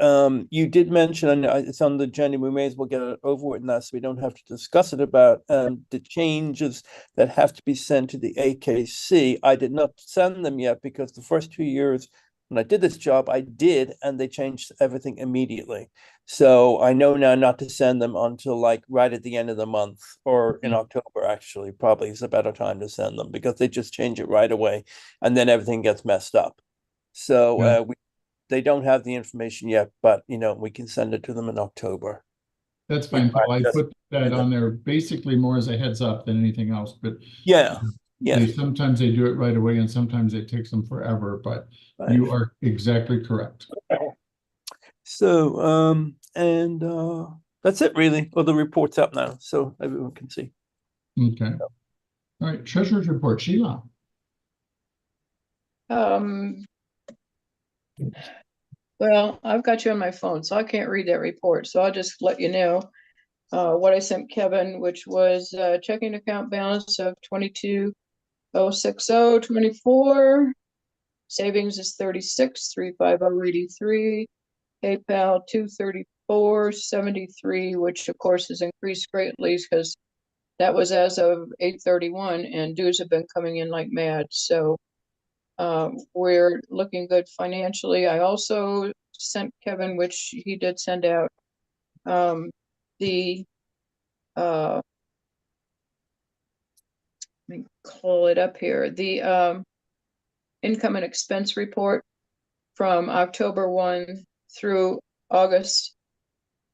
You did mention, and it's on the agenda, we may as well get it over with now so we don't have to discuss it, about the changes that have to be sent to the AKC. I did not send them yet because the first 2 years when I did this job, I did, and they changed everything immediately. So I know now not to send them until like right at the end of the month, or in October, actually, probably is a better time to send them because they just change it right away and then everything gets messed up. So Yeah, they don't have the information yet, but we can send it to them in October. that's In fine, Paul. fact, I just put that on there basically more as a heads up than anything else, but yeah, yeah, sometimes they do it right away and sometimes it takes them forever, but right. you are exactly correct. So and that's it really. Well, the report's up now, so everyone can see. Okay. All right. Treasurer's report, Sheila. Um, well, I've got you on my phone, so I can't read that report. So I'll just let you know what I sent Kevin, which was checking account balance of 22,060.24. Savings is 36,350.83. PayPal 234.73, which of course has increased greatly because that was as of 8/31, and dues have been coming in like mad. So we're looking good financially. I also sent Kevin, which he did send out, the let me call it up here, the income and expense report from October 1 through August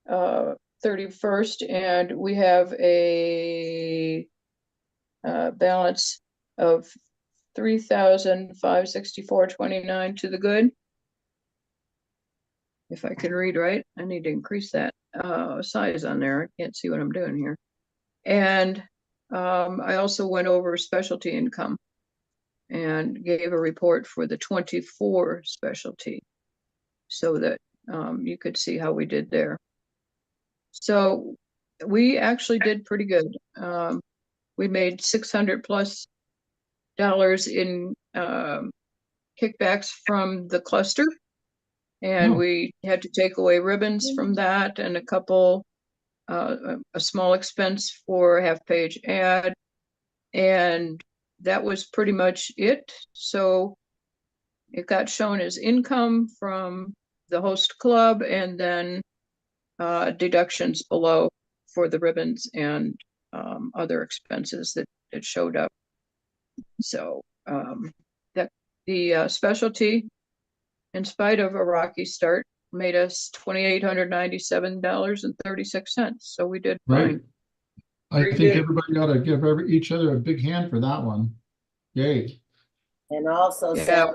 31st, and we have a balance of 3,564.29 to the good. If I can read right, I need to increase that size on there. I can't see what I'm doing here. And I also went over specialty income and gave a report for the 24 specialty so that you could see how we did there. So we actually did pretty good. We made $600+ in kickbacks from the cluster, and we had to take away ribbons from that and a couple, a small expense for a half-page ad, and that was pretty much it. So it got shown as income from the host club, and then deductions below for the ribbons and other expenses that showed up. So that the specialty, in spite of a rocky start, made us $2,897.36. So we did fine. I think everybody ought to give each other a big hand for that one. Yay. And also, yeah,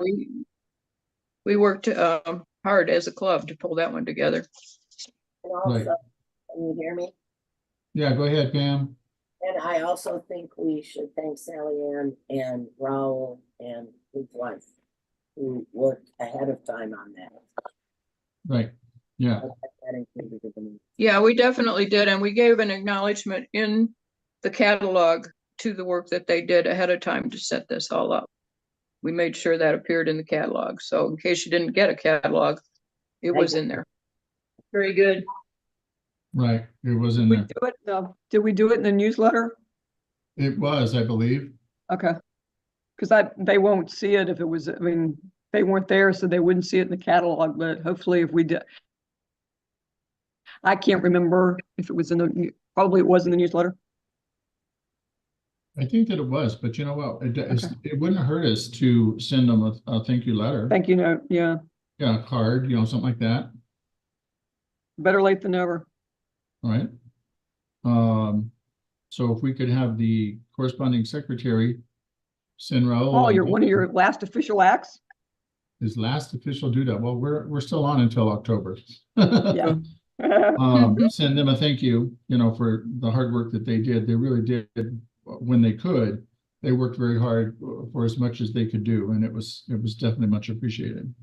we worked hard as a club to pull that one together. And also, can you hear me? Yeah, go ahead, Pam. And I also think we should thank Sally Ann and Raul and his wife who worked ahead of time on that. Right. Yeah. Yeah, we definitely did. And we gave an acknowledgement in the catalog to the work that they did ahead of time to set this all up. We made sure that appeared in the catalog. So in case you didn't get a catalog, it was in there. Very good. Right. It was in there. Did we do it in the newsletter? It was, I believe. Okay. Because they won't see it if it was, I mean, they weren't there, so they wouldn't see it in the catalog, but hopefully if we did. I can't remember if it was probably it was in the newsletter. I think that it was, but you know what? It wouldn't hurt us to send them a thank you letter. Thank you note, yeah. Yeah, a card, something like that. Better late than never. All right. So if we could have the corresponding secretary send Raul. Oh, one of your last official acts? His last official due. Well, we're still on until October. Yeah. Send them a thank you, for the hard work that they did. They really did when they could. They worked very hard for as much as they could do, and it was definitely much appreciated.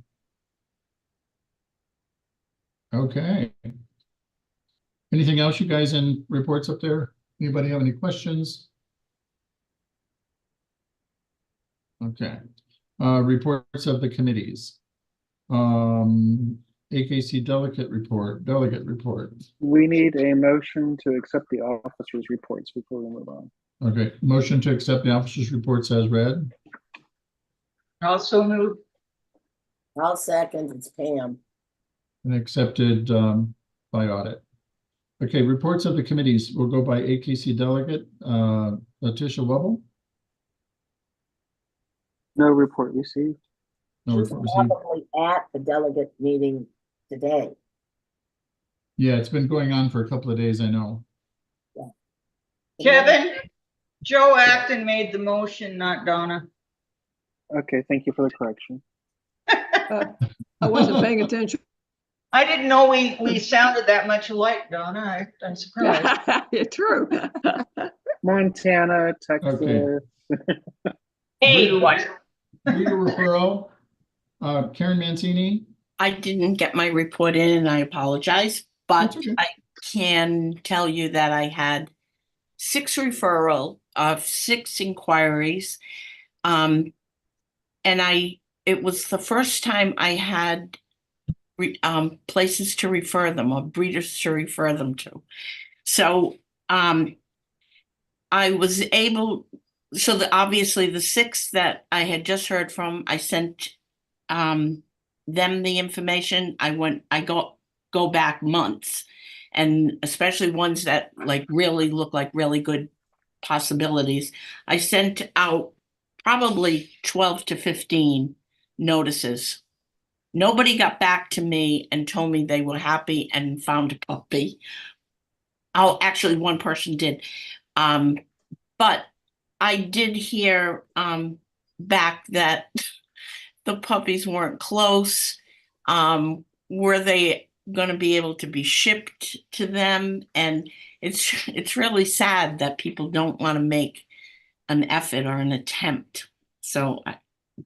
Okay. Anything else, you guys, in reports up there? Anybody have any questions? Okay. Reports of the committees. AKC delegate report. We need a motion to accept the officers' reports before we move on. Okay, motion to accept the officers' reports as read. Also move. I'll second, it's Pam. And accepted by audit. Okay, reports of the committees. We'll go by AKC delegate, Letitia Webble. No report received. No She's report received. probably at the delegate meeting today. Yeah, it's been going on for a couple of days, I know. Kevin, Joe Acton made the motion, not Donna. Okay, thank you for the correction. I wasn't paying attention. I didn't know we sounded that much alike, Donna. I'm surprised. Yeah, true. Montana, Texas. Okay. Hey, what? Reader referral, Karen Mancini. I didn't get my report in and I apologize, but That's okay. I can tell you that I had 6 referral of 6 inquiries. And it was the first time I had places to refer them or breeders to refer them to. So I was able, obviously the 6 that I had just heard from, I sent them the information. I go back months, and especially ones that like really look like really good possibilities. I sent out probably 12 to 15 notices. Nobody got back to me and told me they were happy and found a puppy. Oh, actually one person did. But I did hear back that the puppies weren't close. Were they going to be able to be shipped to them? And it's really sad that people don't want to make an effort or an attempt. So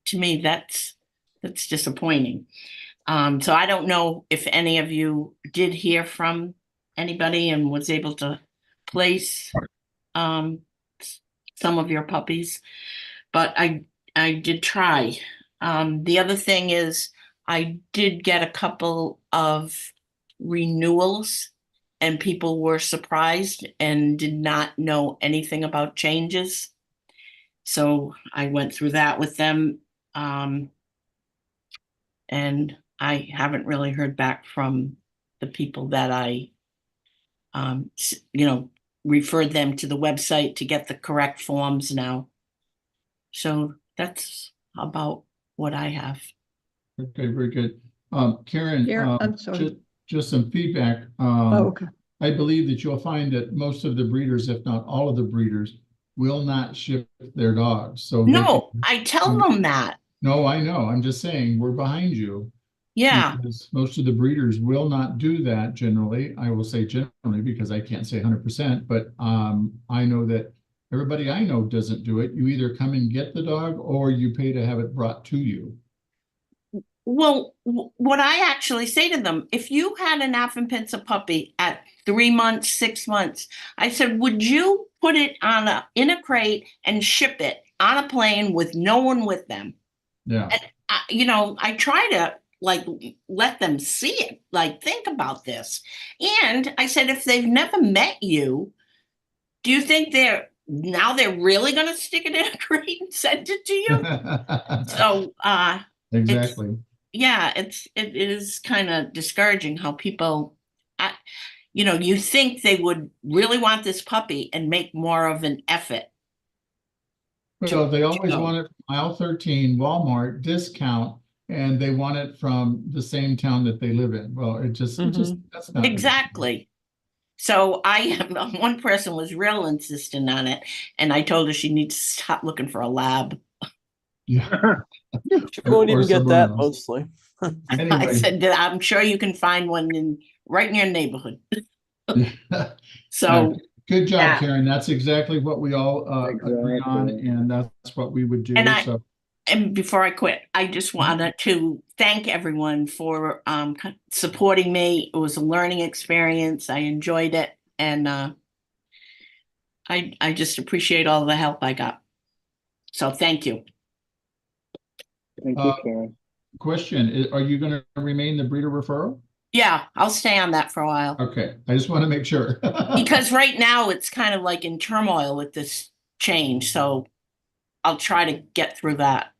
to me, that's disappointing. So I don't know if any of you did hear from anybody and was able to place some of your puppies, but I did try. The other thing is I did get a couple of renewals and people were surprised and did not know anything about changes. So I went through that with them. And I haven't really heard back from the people that I, referred them to the website to get the correct forms now. So that's about what I have. Okay, very good. Karen, Yeah, I'm sorry. just some feedback. Oh, okay. I believe that you'll find that most of the breeders, if not all of the breeders, will not ship their dogs. So No, I tell them that. No, I know. I'm just saying we're behind you. Yeah. Because most of the breeders will not do that generally. I will say generally because I can't say 100%, but I know that everybody I know doesn't do it. You either come and get the dog or you pay to have it brought to you. Well, what I actually say to them, if you had an Affenpinscher puppy at 3 months, 6 months, I said, would you put it in a crate and ship it on a plane with no one with them? Yeah. And, I try to let them see it, think about this. And I said, if they've never met you, do you think they're really going to stick it in a crate and send it to you? So, exactly. It is kind of discouraging how people, you think they would really want this puppy and make more of an effort. So they always want it from aisle 13, Walmart, discount, and they want it from the same town that they live in. Well, that's not exactly. So one person was real insistent on it, and I told her she needs to stop looking for a lab. Yeah. She won't even get that mostly. Anyway. I said that I'm sure you can find one right in your neighborhood. So good job, Karen. That's exactly what we all agree on, and that's what we would do. And before I quit, I just wanted to thank everyone for supporting me. It was a learning experience. I enjoyed it, and I just appreciate all the help I got. So thank you. Thank you, Karen. Question, are you gonna remain the breeder referral? Yeah, I'll stay on that for a while. Okay, I just want to make sure. Because right now it's kind of like in turmoil with this change, so I'll try to get through that.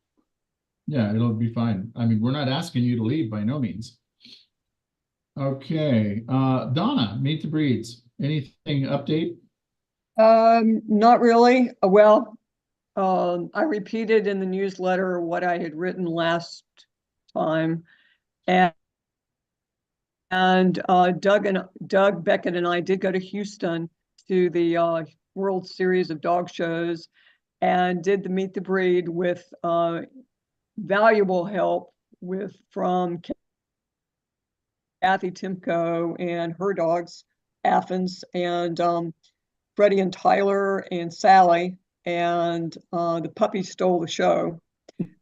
Yeah, it'll be fine. I mean, we're not asking you to leave by no means. Okay, Donna, Meet the Breeds. Anything update? Not really. Well, I repeated in the newsletter what I had written last time. And Doug Beckett and I did go to Houston to the World Series of Dog Shows and did the Meet the Breed with valuable help from Kathy Timko and her dogs, Athens, and Freddie and Tyler and Sally, and the puppy stole the show.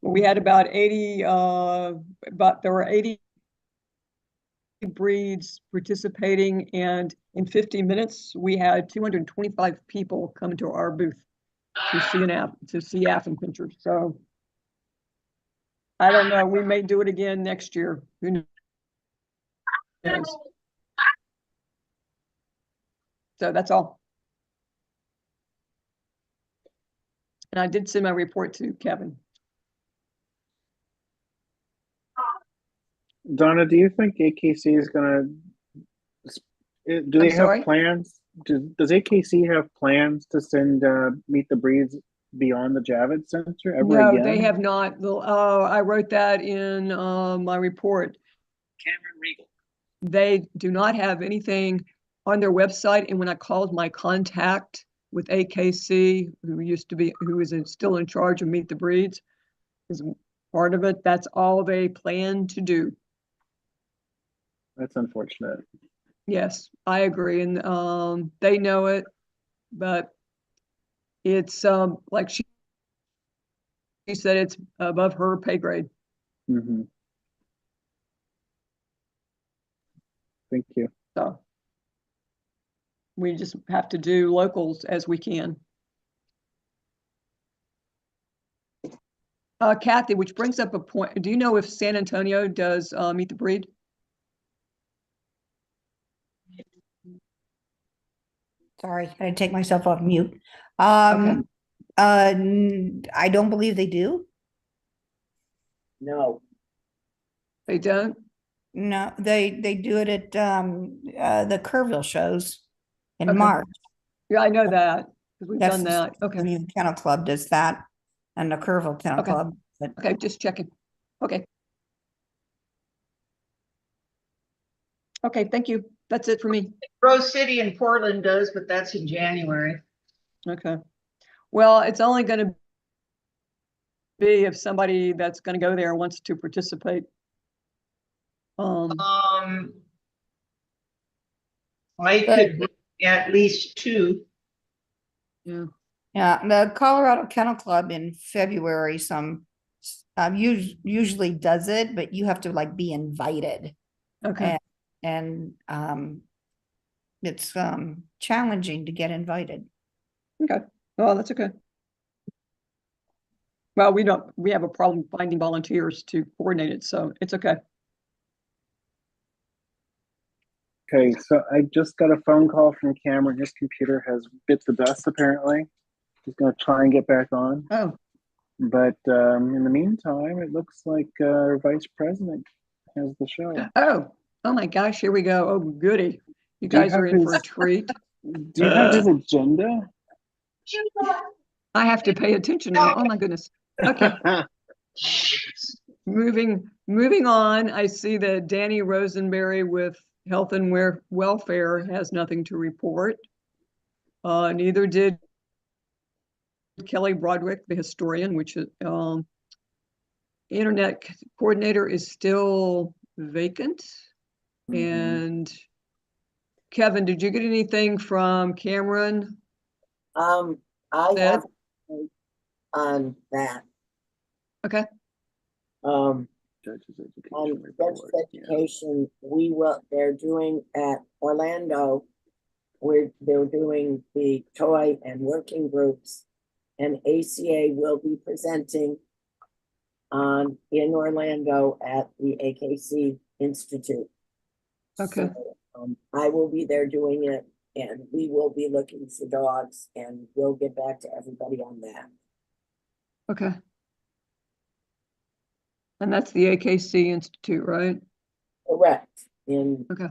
We had about 80, but there were 80 breeds participating, and in 50 minutes we had 225 people come to our booth to see Athens pinchers. So I don't know, we may do it again next year. Who knows? So that's all. And I did send my report to Kevin. Donna, do you think AKC is gonna, do they have plans? Does AKC have plans to send Meet the Breeds beyond the Javits Center ever No, again? they have not. I wrote that in my report. Cameron Regal. They do not have anything on their website. And when I called my contact with AKC, who is still in charge of Meet the Breeds, is part of it, that's all they plan to do. That's unfortunate. Yes, I agree. And they know it, but it's like she said, it's above her pay grade. Mm-hmm. Thank you. So we just have to do locals as we can. Kathy, which brings up a point. Do you know if San Antonio does Meet the Breed? Sorry, I had to take myself off mute. Okay. I don't believe they do. No. They don't? No, they do it at the Kerrville shows in Okay. March. Yeah, I know that because we've That's done that. Okay. The Kennel Club does that, and the Kerrville Kennel Okay. Club. But Okay, just checking. Okay. Okay, thank you. That's it for me. Rose City in Portland does, but that's in January. Okay. Well, it's only going to be if somebody that's going to go there wants to participate. I could bring at least 2. Yeah. yeah, the Colorado Kennel Club in February usually does it, but you have to like be invited. Okay. And it's challenging to get invited. Okay. Well, that's okay. Well, we have a problem finding volunteers to coordinate it, so it's okay. Okay, so I just got a phone call from Cameron. His computer has bit the dust, apparently. He's going to try and get back on. Oh. But in the meantime, it looks like our vice president has the show. Oh my gosh, here we go. Oh, goody. You guys are in for a treat. Do you have his agenda? I have to pay attention now. Oh my goodness. Okay. Moving on, I see that Danny Rosenberry with Health and Welfare has nothing to report. Neither did Kelly Broderick, the historian, which is internet coordinator is still vacant. And Kevin, did you get anything from Cameron? I have on that. Okay. Judge's education On report, Judge's education, they're doing at Orlando, they're doing the toy and working groups, and ACA will be presenting in Orlando at the AKC Institute. Okay. So, I will be there doing it, and we will be looking for dogs, and we'll get back to everybody on that. Okay. And that's the AKC Institute, right? Correct, in Okay.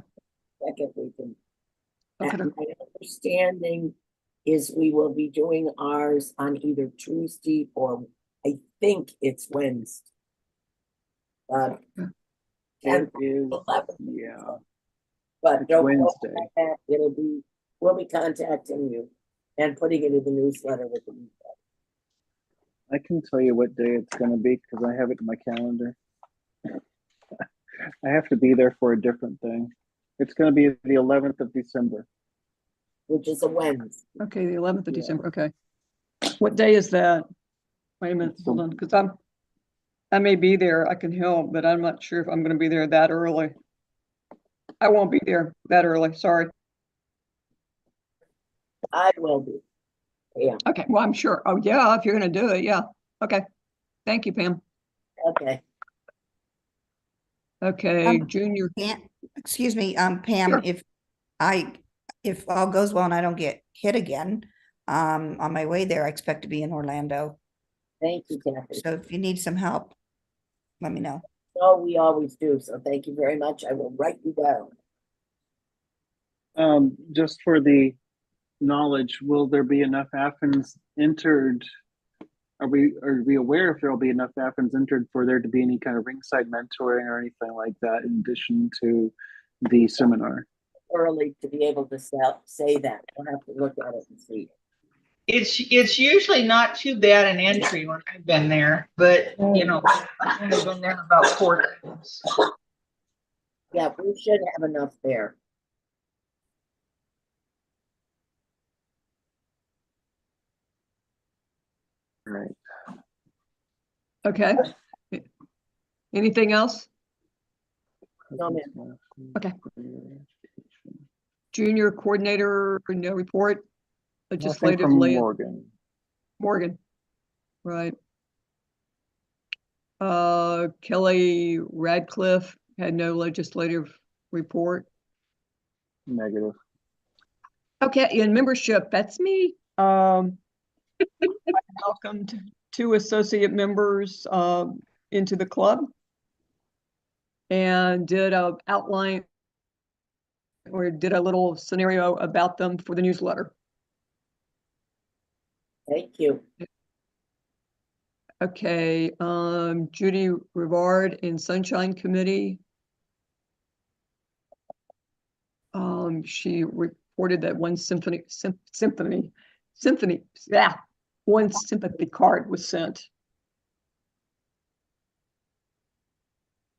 second weekend. Okay. And my understanding is we will be doing ours on either Tuesday or I think it's Wednesday. It 10th, is, 11th. yeah, But it's don't Wednesday. we'll be contacting you and putting it in the newsletter with the newsletter. I can tell you what day it's gonna be because I have it in my calendar. I have to be there for a different thing. It's gonna be the 11th of December. Which is a Wednesday. Okay, the 11th of Yeah. December. Okay. What day is that? Wait a minute, It's hold the- on, because I may be there. I can help, but I'm not sure if I'm going to be there that early. I won't be there that early. Sorry. I will be. Yeah, Okay. Well, I'm sure. Oh, yeah. If you're going to do it, yeah. Okay. Thank you, Pam. okay. Okay, Junior. Pam, excuse me, Pam, Sure. if all goes well and I don't get hit again, on my way there, I expect to be in Orlando. Thank you, Kathy. So if you need some help, let me know. No, we always do. So thank you very much. I will write you down. Just for the knowledge, will there be enough AFNs entered? Are we aware if there will be enough AFNs entered for there to be any kind of ringside mentoring or anything like that in addition to the seminar? Early to be able to say that. I'll have to look at it and see. It's usually not too bad an entry when I've been there, but you know, I've only been there about 4 times. Yeah, we should have enough there. Right. Okay. Anything else? No, ma'am. Okay. Junior coordinator, no report. Nothing Legislative from land. Morgan. Right. Kelly Radcliffe had no legislative report. Negative. Okay, and membership, that's me. I welcomed 2 associate members into the club and did a outline or did a little scenario about them for the newsletter. Thank you. Okay, Judy Rivard in Sunshine Committee. She reported that one one sympathy card was sent.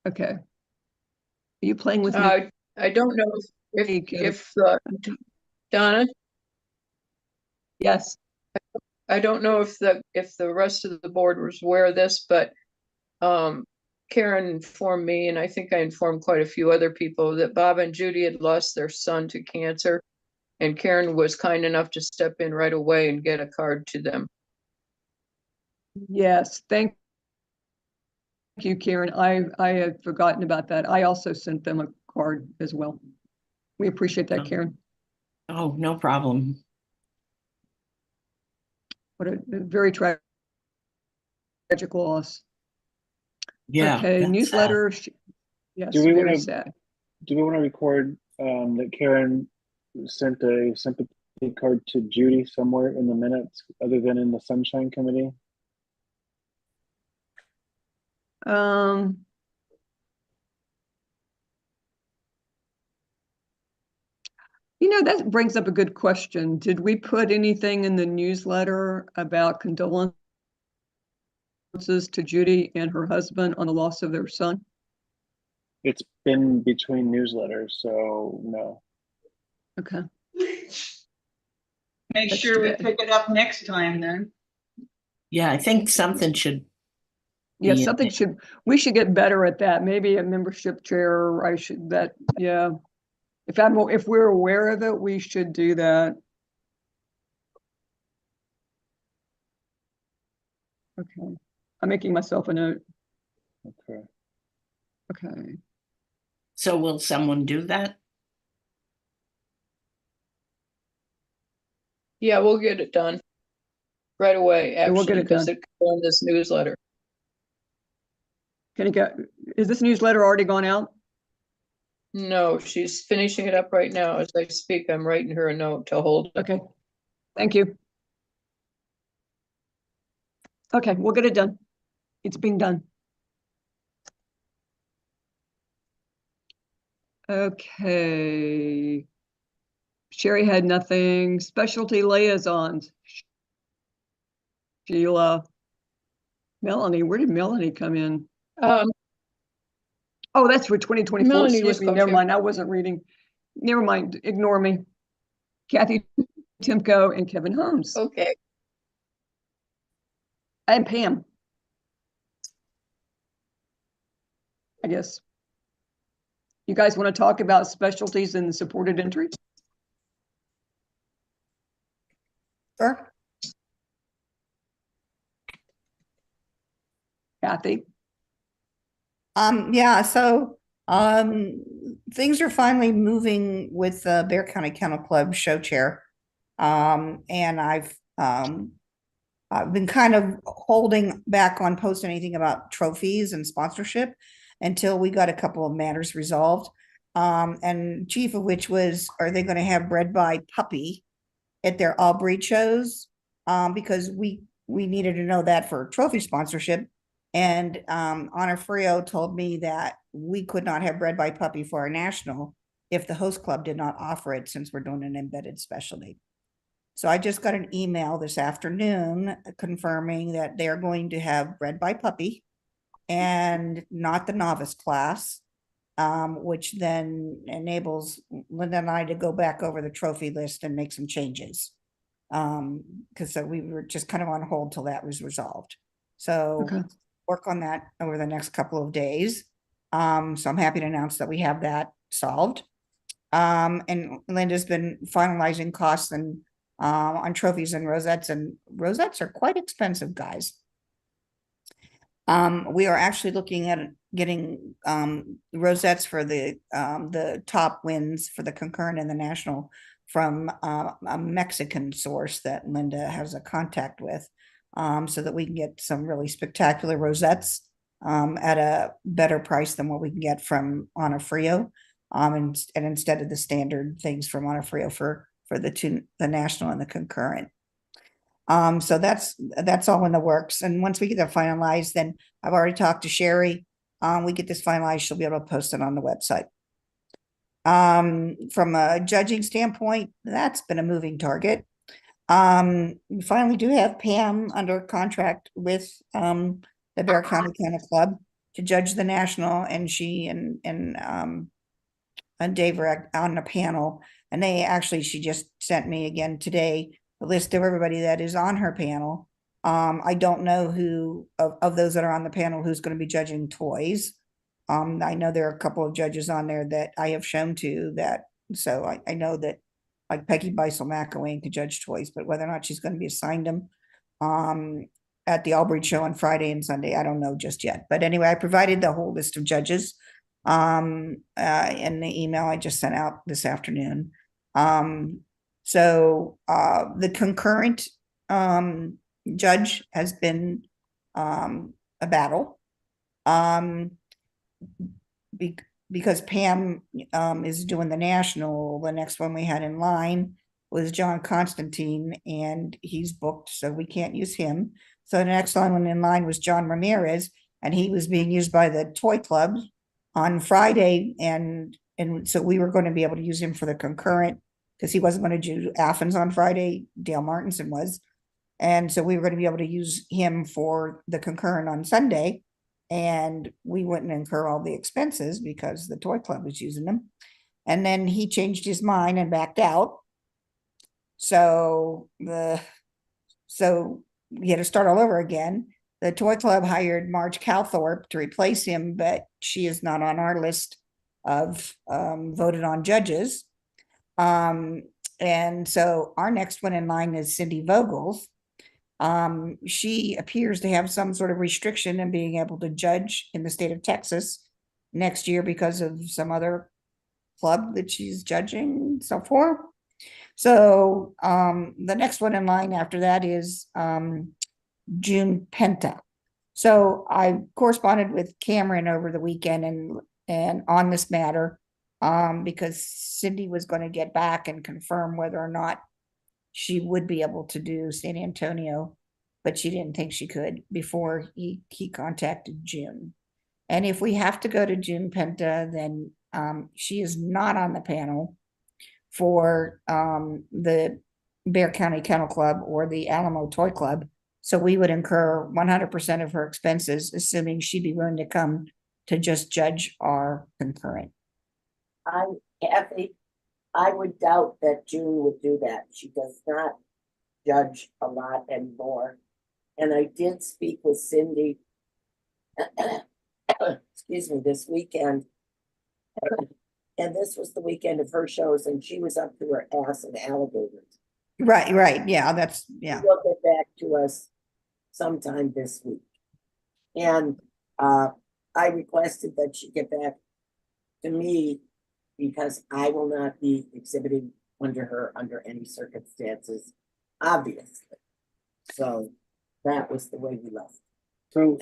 Okay. Are you playing with me? I don't know Hey, if Donna, Yes. I don't know if the rest of the board was aware of this, but Karen informed me, and I think I informed quite a few other people, that Bob and Judy had lost their son to cancer, and Karen was kind enough to step in right away and get a card to them. Yes, thank you, Karen. I had forgotten about that. I also sent them a card as well. We appreciate that, Karen. Oh, no problem. What a very tragic loss. Yeah. Okay, that's newsletter. Yes, Do we very wanna- sad. Do we want to record that Karen sent a sympathy card to Judy somewhere in the minutes other than in the Sunshine Committee? You know, that brings up a good question. Did we put anything in the newsletter about condolences to Judy and her husband on the loss of their son? It's been between newsletters, so no. Okay. Make That's sure we good. pick it up next time then. Yeah, I think something should. Yeah, be in something there. we should get better at that. Maybe a membership chair, yeah. If we're aware of it, we should do that. Okay. I'm making myself a note. Okay. Okay. So will someone do that? Yeah, we'll get it done right away, Yeah, we'll get actually, it because done. it's on this newsletter. Can you get, is this newsletter already gone out? No, she's finishing it up right now as I speak. I'm writing her a note to hold it. Okay, thank you. Okay, we'll get it done. It's being done. Okay. Sherry had nothing. Specialty liaisons. Sheila. Melanie, where did Melanie come in? Oh, that's for 2024. Melanie Excuse was me. Never co-chair. mind. I wasn't reading. Never mind. Ignore me. Kathy Timko and Kevin Holmes Okay. and Pam. I guess. You guys want to talk about specialties in the supported entry? Sure. Kathy? Yeah, so things are finally moving with the Bear County Kennel Club show chair. And I've been kind of holding back on posting anything about trophies and sponsorship until we got a couple of matters resolved. And chief of which was, are they going to have Bred by Puppy at their all breed shows? Because we needed to know that for trophy sponsorship. And Honor Frio told me that we could not have Bred by Puppy for our national if the host club did not offer it, since we're doing an embedded specialty. So I just got an email this afternoon confirming that they're going to have Bred by Puppy and not the novice class, which then enables Linda and I to go back over the trophy list and make some changes. Because so we were just kind of on hold till that was resolved. So Okay. work on that over the next couple of days. So I'm happy to announce that we have that solved. And Linda's been finalizing costs and on trophies and rosettes are quite expensive, guys. We are actually looking at getting rosettes for the top wins for the concurrent and the national from a Mexican source that Linda has a contact with, so that we can get some really spectacular rosettes at a better price than what we can get from Ana Frio, and instead of the standard things from Ana Frio for the national and the concurrent. So that's all in the works. And once we get that finalized, then I've already talked to Sherry. We get this finalized, she'll be able to post it on the website. From a judging standpoint, that's been a moving target. We finally do have Pam under contract with the Bear County Kennel Club to judge the national, and she and Dave are on the panel. And she just sent me again today a list of everybody that is on her panel. I don't know who of those that are on the panel who's going to be judging toys. I know there are a couple of judges on there that I have shown to that, so I know that like Peggy Beisel McElwain could judge toys, but whether or not she's going to be assigned them at the Albrecht show on Friday and Sunday, I don't know just yet. But anyway, I provided the whole list of judges in the email I just sent out this afternoon. So the concurrent judge has been a battle. Because Pam is doing the national, the next one we had in line was John Constantine, and he's booked, so we can't use him. So the next one in line was John Ramirez, and he was being used by the toy club on Friday, and so we were going to be able to use him for the concurrent because he wasn't going to do Athens on Friday. Dale Martinson was, and so we were going to be able to use him for the concurrent on Sunday. And we wouldn't incur all the expenses because the toy club was using them. And then he changed his mind and backed out. So we had to start all over again. The toy club hired Marge Calthorpe to replace him, but she is not on our list of voted on judges. And so our next one in line is Cindy Vogels. She appears to have some sort of restriction in being able to judge in the state of Texas next year because of some other club that she's judging so forth. So the next one in line after that is June Penta. So I corresponded with Cameron over the weekend and on this matter, because Cindy was going to get back and confirm whether or not she would be able to do San Antonio, but she didn't think she could before he contacted June. And if we have to go to June Penta, then she is not on the panel for the Bear County Kennel Club or the Alamo Toy Club. So we would incur 100% of her expenses, assuming she'd be willing to come to just judge our concurrent. Kathy, I would doubt that June would do that. She does not judge a lot anymore. And I did speak with Cindy, excuse me, this weekend. And this was the weekend of her shows, and she was up to her ass in alligators. Right. Yeah, yeah. She'll get back to us sometime this week. And I requested that she get back to me because I will not be exhibiting under her under any circumstances, obviously. So that was the way we left. So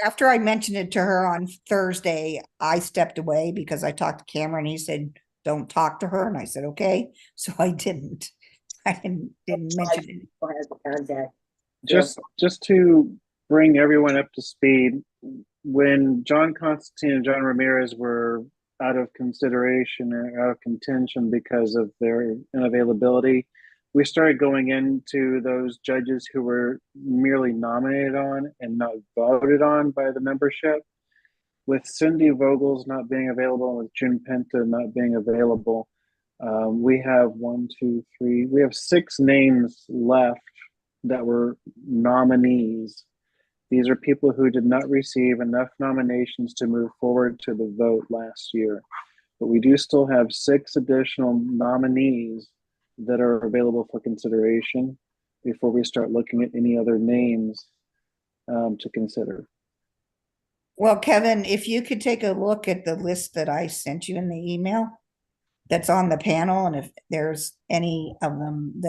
After I mentioned it to her on Thursday, I stepped away because I talked to Cameron. He said, "Don't talk to her," and I said, "Okay." So I didn't. I didn't mention it. Contact. just to bring everyone up to speed, when John Constantine and John Ramirez were out of consideration or out of contention because of their unavailability, we started going into those judges who were merely nominated on and not voted on by the membership. With Cindy Vogel's not being available and with June Penta not being available, we have we have 6 names left that were nominees. These are people who did not receive enough nominations to move forward to the vote last year. But we do still have 6 additional nominees that are available for consideration before we start looking at any other names to consider. Well, Kevin, if you could take a look at the list that I sent you in the email that's on the panel, and if there's any of them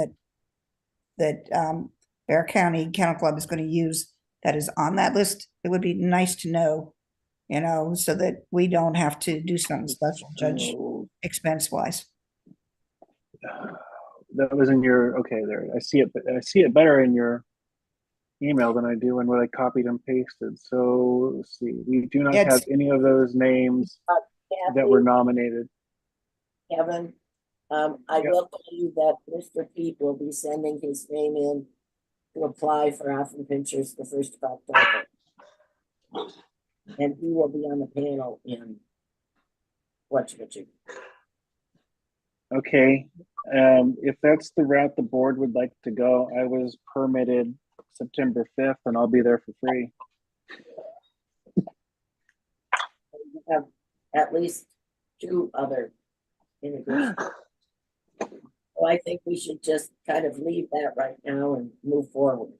that Bear County Kennel Club is going to use that is on that list, it would be nice to know, so that we don't have to do something special, judge expense wise. That was in your, okay, there, I see it better in your email than I do in what I copied and pasted. So let's see, we do not have any of those names that were nominated. Kevin, I will tell you that Mr. Pete will be sending his name in to apply for Offering Pinchers the 1st of October. And he will be on the panel in whatchamajig. Okay, if that's the route the board would like to go, I was permitted September 5th and I'll be there for free. You have at least 2 other integrations. So I think we should just kind of leave that right now and move forward.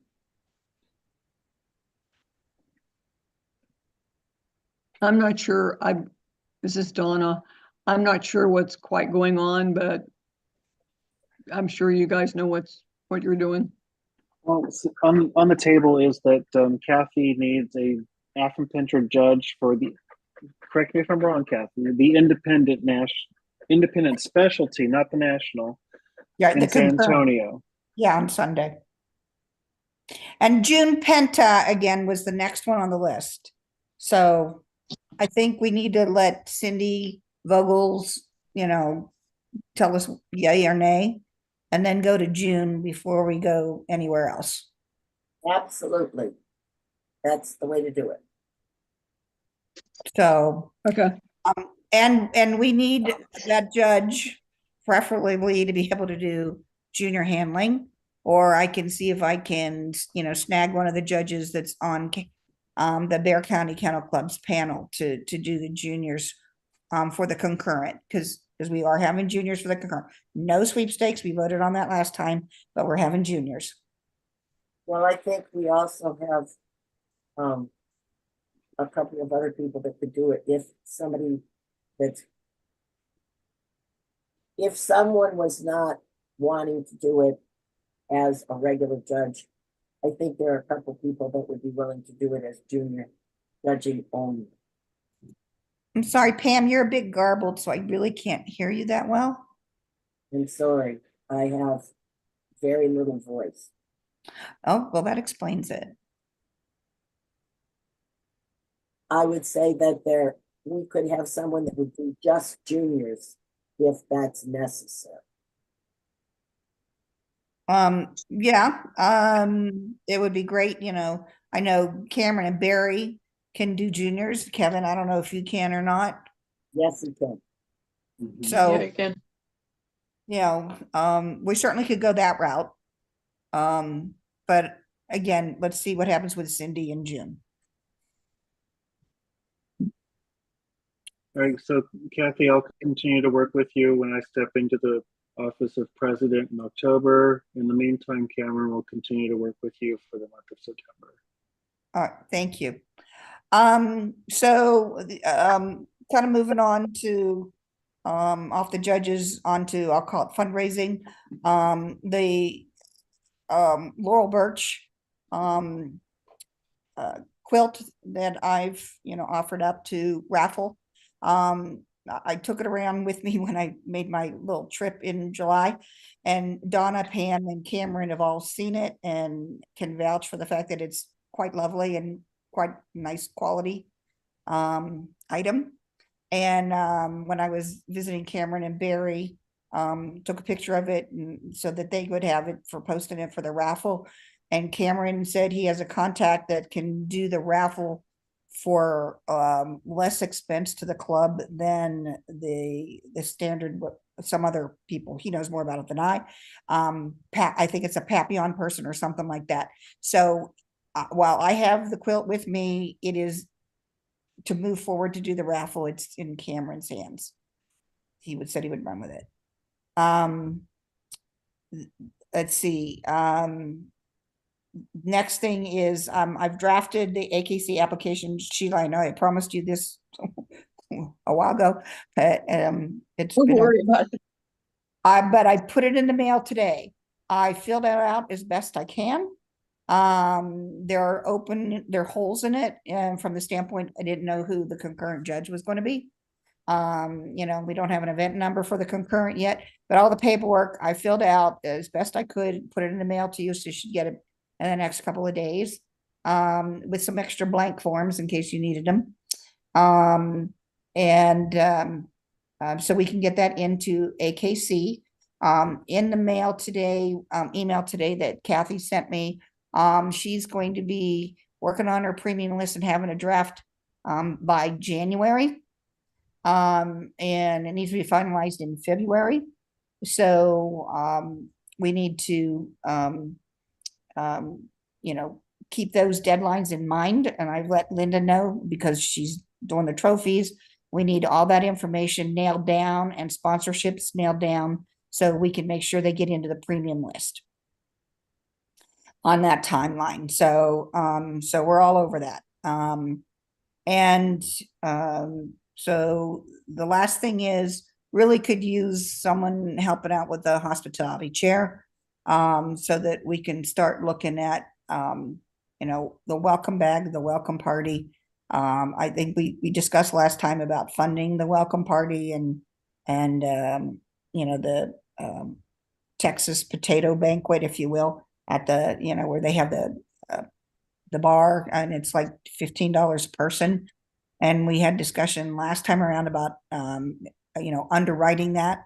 I'm not sure. This is Donna. I'm not sure what's quite going on, but I'm sure you guys know what you're doing. Well, on the table is that Kathy needs a Afrin Pincher judge for the, correct me if I'm wrong, Kathy, the independent specialty, not the national, in San Antonio. Yeah, on Sunday. And June Penta, again, was the next one on the list. So I think we need to let Cindy Vogel's, tell us yay or nay, and then go to June before we go anywhere else. Absolutely. That's the way to do it. So, okay. And we need that judge preferably to be able to do junior handling, or I can see if I can, snag one of the judges that's on the Bear County Kennel Club's panel to do the juniors for the concurrent, because we are having juniors for the concurrent. No sweepstakes. We voted on that last time, but we're having juniors. Well, I think we also have, a couple of other people that could do it if somebody that's, if someone was not wanting to do it as a regular judge, I think there are a couple people that would be willing to do it as junior judging only. I'm sorry, Pam, you're a bit garbled, so I really can't hear you that well. I'm sorry, I have very little voice. Oh, well, that explains it. I would say that there, we could have someone that would do just juniors if that's necessary. Yeah, it would be great, you know, I know Cameron and Barry can do juniors. Kevin, I don't know if you can or not. Yes, he can. Mhm. So, Yeah, again, you know, we certainly could go that route. But again, let's see what happens with Cindy in June. All right, so Kathy, I'll continue to work with you when I step into the office of president in October. In the meantime, Cameron will continue to work with you for the month of September. All right, thank you. So, kind of moving on to, off the judges onto, I'll call it fundraising. The, Laurel Birch, quilt that I've, you know, offered up to raffle. I took it around with me when I made my little trip in July, and Donna, Pam, and Cameron have all seen it and can vouch for the fact that it's quite lovely and quite nice quality item. And when I was visiting Cameron and Barry, took a picture of it and so that they would have it for posting it for the raffle. And Cameron said he has a contact that can do the raffle for less expense to the club than the standard what some other people, he knows more about it than I. I think it's a Papillon person or something like that. So while I have the quilt with me, it is to move forward to do the raffle, it's in Cameron's hands. He would said he would run with it. Let's see. Next thing is I've drafted the AKC application. Sheila, I know I promised you this a while ago. It's don't been worry about it. but I put it in the mail today. I filled it out as best I can. There are holes in it, and from the standpoint, I didn't know who the concurrent judge was going to be. You know, we don't have an event number for the concurrent yet, but all the paperwork I filled out as best I could, put it in the mail to you, so you should get it in the next couple of days. With some extra blank forms in case you needed them. So we can get that into AKC. In the mail today, email today that Kathy sent me, she's going to be working on her premium list and having a draft by January. And it needs to be finalized in February. So we need to you know, keep those deadlines in mind. And I've let Linda know because she's doing the trophies. We need all that information nailed down and sponsorships nailed down so we can make sure they get into the premium list on that timeline. So so we're all over that. So the last thing is really could use someone helping out with the hospitality chair, so that we can start looking at you know, the welcome bag, the welcome party. I think we discussed last time about funding the welcome party and you know, the Texas potato banquet, if you will, at the, you know, where they have the bar, and it's like $15 a person. And we had discussion last time around about you know, underwriting that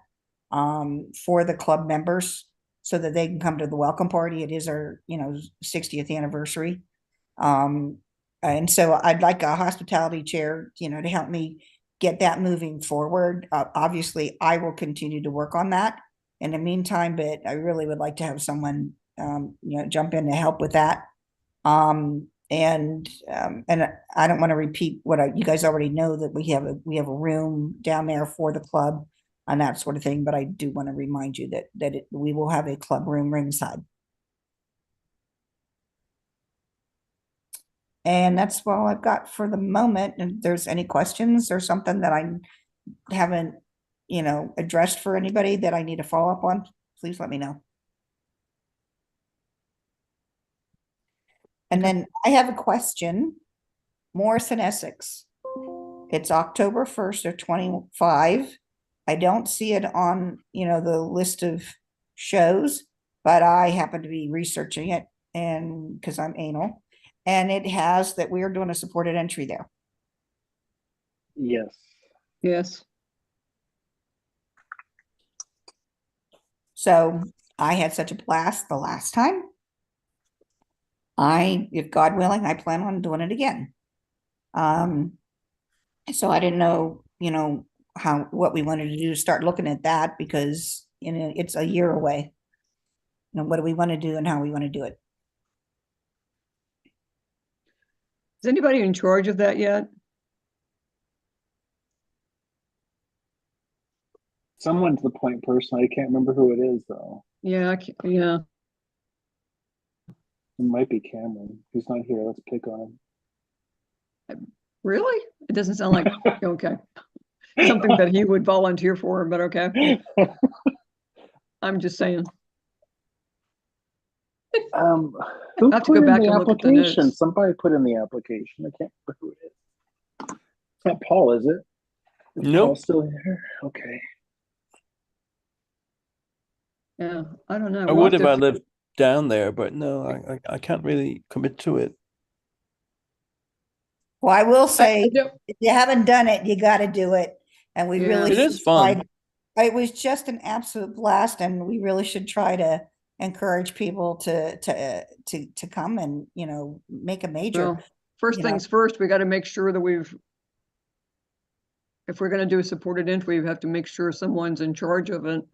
for the club members so that they can come to the welcome party. It is our, you know, 60th anniversary. And so I'd like a hospitality chair, you know, to help me get that moving forward. Obviously, I will continue to work on that in the meantime, but I really would like to have someone, you know, jump in to help with that. And I don't want to repeat what you guys already know, that we have a room down there for the club and that sort of thing. But I do want to remind you that we will have a club room ringside. And that's all I've got for the moment. And if there's any questions or something that I haven't, addressed for anybody that I need to follow up on, please let me know. And then I have a question. Morrison, Essex. It's October 1st of 25. I don't see it on, the list of shows, but I happen to be researching it and because I'm anal. And it has that we are doing a supported entry there. Yes. Yes. So I had such a blast the last time. If God willing, I plan on doing it again. So I didn't know, what we wanted to do to start looking at that because, it's a year away. What do we want to do and how we want to do it? Is anybody in charge of that yet? Someone's the point person. I can't remember who it is though. Yeah, yeah. It might be Cameron. He's not here. Let's pick on him. Really? It doesn't sound like, okay. Something that he would volunteer for, but okay. I'm just saying. Who I have to put go in back the and look at the application? notes. Somebody put in the application. I can't remember who it is. It's not Paul, is it? Is Nope. Paul still here? Okay. Yeah, I don't know. I We'll would have if to- I lived down there, but no, I can't really commit to it. Well, I will say, don't- if you haven't done it, you got to do it. And we Yeah. really It is should fun. try- It was just an absolute blast, and we really should try to encourage people to come and make a major. Well, first you know. things first, we got to make sure that if we're going to do a supported entry, we have to make sure someone's in charge of it.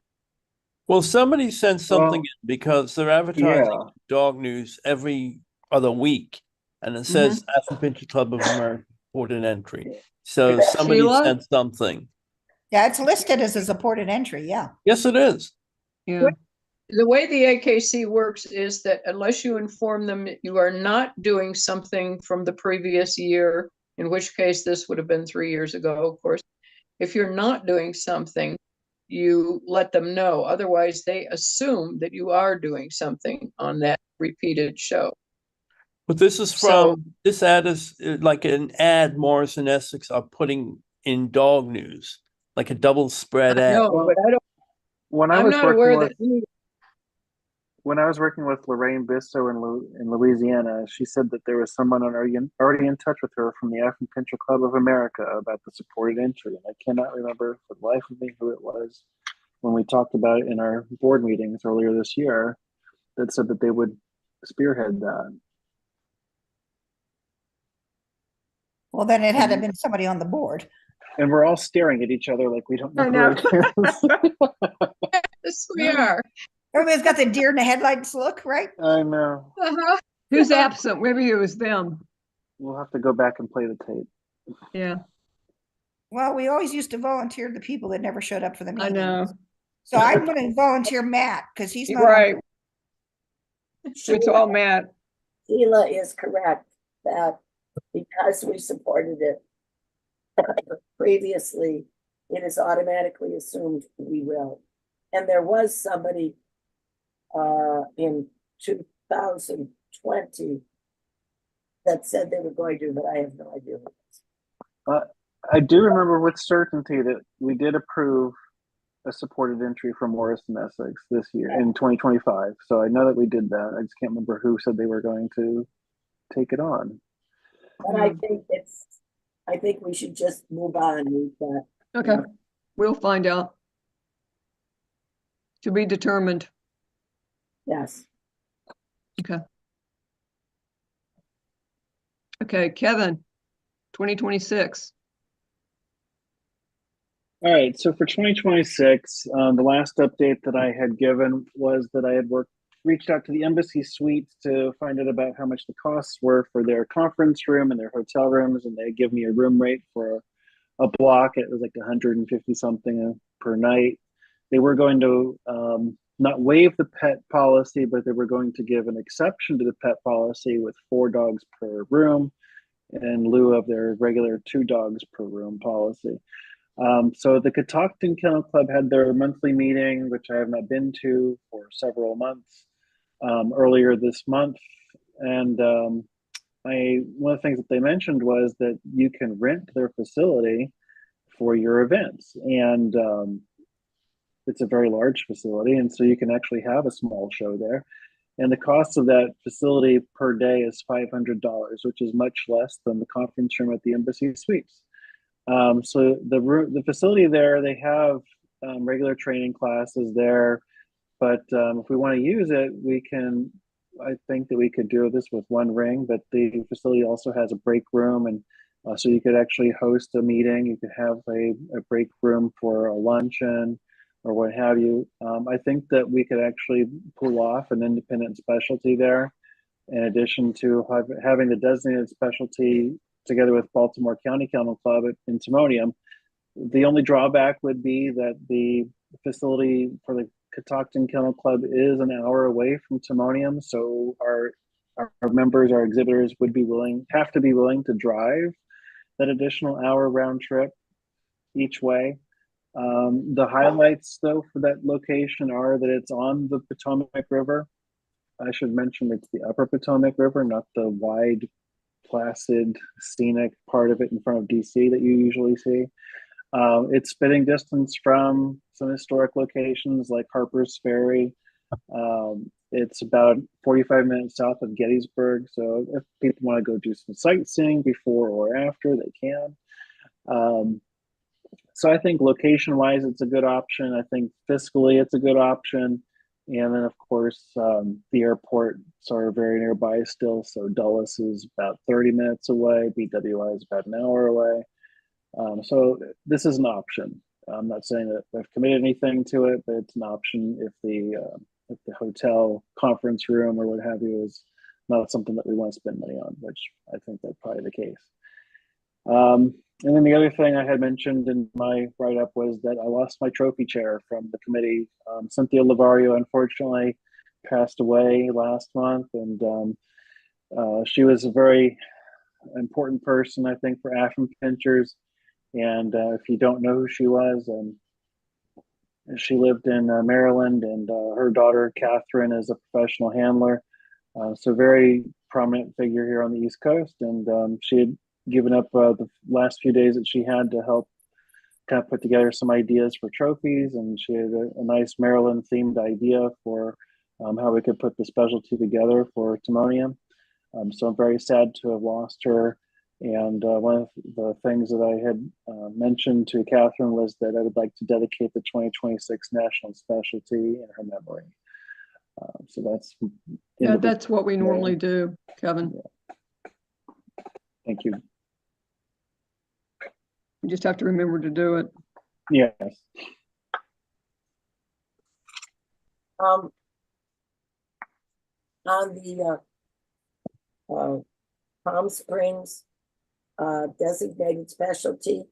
Well, somebody sent something Well, in because they're advertising yeah. dog news every other week, and it says African Pincher Club of America port an entry. So somebody Sheila? sent something. Yeah, it's listed as a supported entry. Yeah. Yes, it is. Yeah. The way the AKC works is that unless you inform them that you are not doing something from the previous year, in which case this would have been 3 years ago, of course. If you're not doing something, you let them know. Otherwise, they assume that you are doing something on that repeated show. But this is So- from this ad is like an ad Morris and Essex are putting in dog news, like a double spread ad. No, but I don't, When I I'm was not working aware with that any when I was working with Lorraine Bisso in Louisiana, she said that there was someone already in touch with her from the African Pincher Club of America about the supported entry. And I cannot remember for the life of me who it was when we talked about it in our board meetings earlier this year that said that they would spearhead that. Well, then it had to have been somebody on the board. And we're all staring at each other like we don't know I who know. it is. yes, we are. Everybody's got the deer in the headlights look, right? I know. Uh-huh. Who's absent? Maybe it was them. We'll have to go back and play the tape. Yeah, Well, we always used to volunteer the people that never showed up for the I meeting. know. So I'm going to volunteer Matt because he's not. on- Right. It's all Matt. Sheila is correct that because we supported it previously, it is automatically assumed we will. And there was somebody in 2020 that said they were going to, but I have no idea who it is. I do remember with certainty that we did approve a supported entry from Morris and Essex this year in 2025. So I know that we did that. I just can't remember who said they were going to take it on. But I think we should just move on with that. Okay, we'll find out. To be determined. Yes. Okay. Okay, Kevin, 2026. All right, so for 2026, the last update that I had given was that I had reached out to the Embassy Suites to find out about how much the costs were for their conference room and their hotel rooms, and they give me a room rate for a block. It was like 150 something per night. They were going to not waive the pet policy, but they were going to give an exception to the pet policy with 4 dogs per room. in lieu of their regular 2 dogs per room policy. So the Catoctin Kennel Club had their monthly meeting, which I have not been to for several months, earlier this month. And one of the things that they mentioned was that you can rent their facility for your events. And it's a very large facility. And so you can actually have a small show there. And the cost of that facility per day is $500, which is much less than the conference room at the Embassy Suites. So the facility there, they have regular training classes there, but if we want to use it, we can. I think that we could do this with one ring, but the facility also has a break room, and so you could actually host a meeting. You could have a break room for a luncheon or what have you. I think that we could actually pull off an independent specialty there, in addition to having the designated specialty together with Baltimore County Kennel Club in Timonium. The only drawback would be that the facility for the Catoctin Kennel Club is an hour away from Timonium, so our members, our exhibitors have to be willing to drive that additional hour round trip each way. The highlights, though, for that location are that it's on the Potomac River. I should mention it's the upper Potomac River, not the wide, placid, scenic part of it in front of DC that you usually see. It's spitting distance from some historic locations like Harper's Ferry. It's about 45 minutes south of Gettysburg. So if people want to go do some sightseeing before or after, they can. So I think location-wise, it's a good option. I think fiscally, it's a good option. And then, of course, the airports are very nearby still. So Dulles is about 30 minutes away. BWI is about an hour away. So this is an option. I'm not saying that I've committed anything to it, but it's an option if the hotel conference room or what have you is not something that we want to spend money on, which I think that's probably the case. And then the other thing I had mentioned in my write-up was that I lost my trophy chair from the committee. Cynthia Lavario, unfortunately, passed away last month, and she was a very important person, I think, for Afton Pinchers. And if you don't know who she was, she lived in Maryland, and her daughter, Catherine, is a professional handler. So very prominent figure here on the East Coast. And she had given up the last few days that she had to help kind of put together some ideas for trophies. And she had a nice Maryland themed idea for how we could put the specialty together for Timonium. So I'm very sad to have lost her. And one of the things that I had mentioned to Catherine was that I would like to dedicate the 2026 National Specialty in her memory. So that's that's what we normally do, Kevin. Yeah. Thank you. You just have to remember to do it. Yes. On the Palm Springs designated specialty,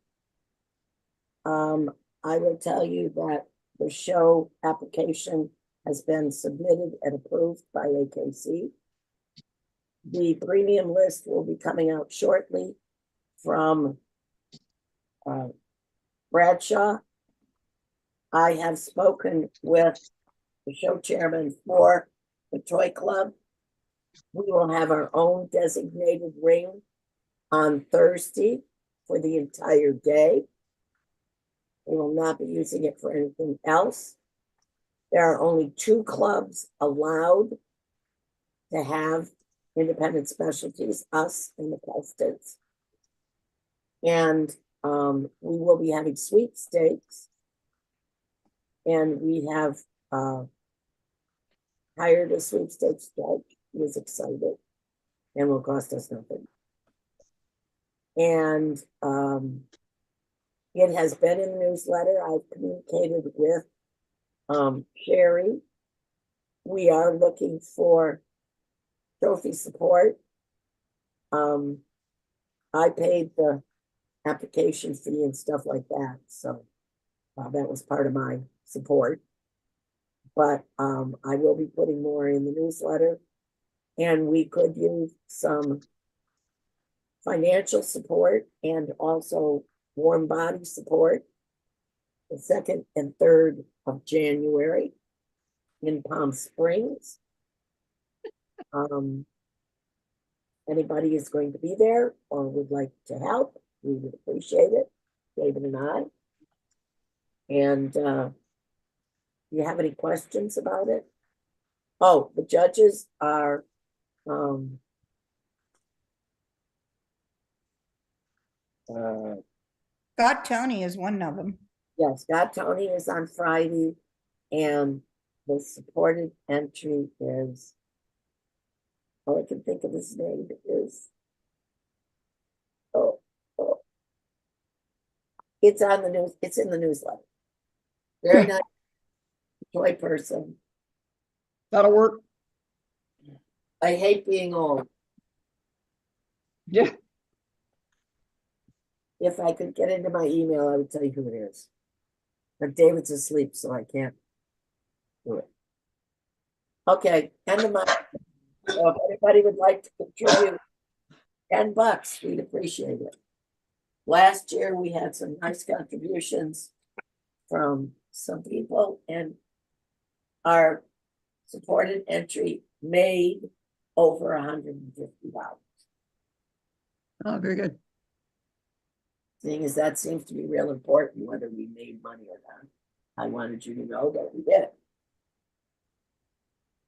I will tell you that the show application has been submitted and approved by AKC. The premium list will be coming out shortly from Bradshaw. I have spoken with the show chairman for the Toy Club. We will have our own designated ring on Thursday for the entire day. We will not be using it for anything else. There are only 2 clubs allowed to have independent specialties, us and the Prestons. And we will be having sweepstakes. And we have hired a sweepstakes judge who is excited and will cost us nothing. And it has been in the newsletter. I've communicated with Sherry. We are looking for trophy support. I paid the application fee and stuff like that, so that was part of my support. But I will be putting more in the newsletter, and we could use some financial support and also warm body support the 2nd and 3rd of January in Palm Springs. Anybody is going to be there or would like to help, we would appreciate it, David and I. And do you have any questions about it? Oh, the judges are Scott Tony is one of them. yes, Scott Tony is on Friday, and the supported entry is, all I can think of his name is, oh, it's on the news, it's in the newsletter. Very nice, joy person. That'll work. I hate being old. Yeah. If I could get into my email, I would tell you who it is. But David's asleep, so I can't do it. Okay, end of my. So if anybody would like to contribute $10, we'd appreciate it. Last year, we had some nice contributions from some people, and our supported entry made over $150. Oh, very good. Seeing as that seems to be real important, whether we made money or not. I wanted you to know that we did.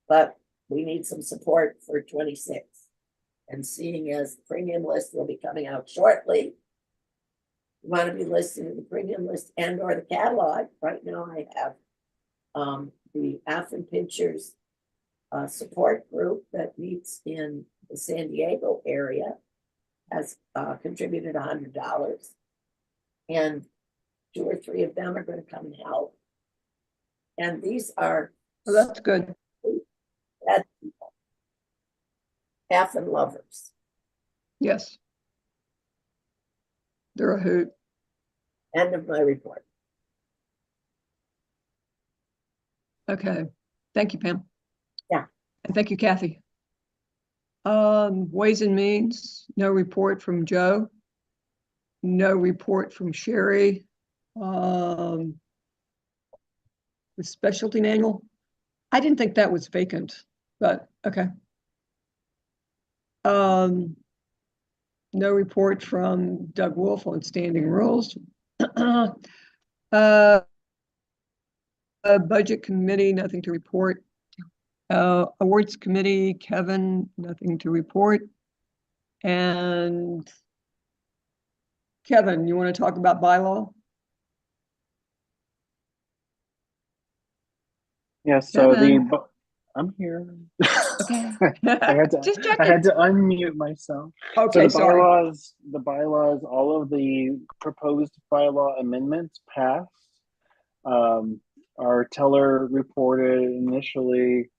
But we need some support for 26. And seeing as the premium list will be coming out shortly, you want to be listed in the premium list and or the catalog. Right now I have the Affen Pinchers support group that meets in the San Diego area has contributed $100. And 2 or 3 of them are going to come and help. And these are Well, that's good. bad people. Affen lovers. Yes. They're a hoot. End of my report. Okay. Thank you, Pam. Yeah. And thank you, Kathy. Ways and Means, no report from Joe. No report from Sherry. The specialty manual. I didn't think that was vacant, but okay. No report from Doug Wolf on standing rules. Budget committee, nothing to report. Awards committee, Kevin, nothing to report. And Kevin, you want to talk about bylaw? Yeah, so Kevin. I'm here. Okay. I had to Just checking. I had to unmute myself. Okay, So sorry. the bylaws, all of the proposed bylaw amendments passed. Our teller reported initially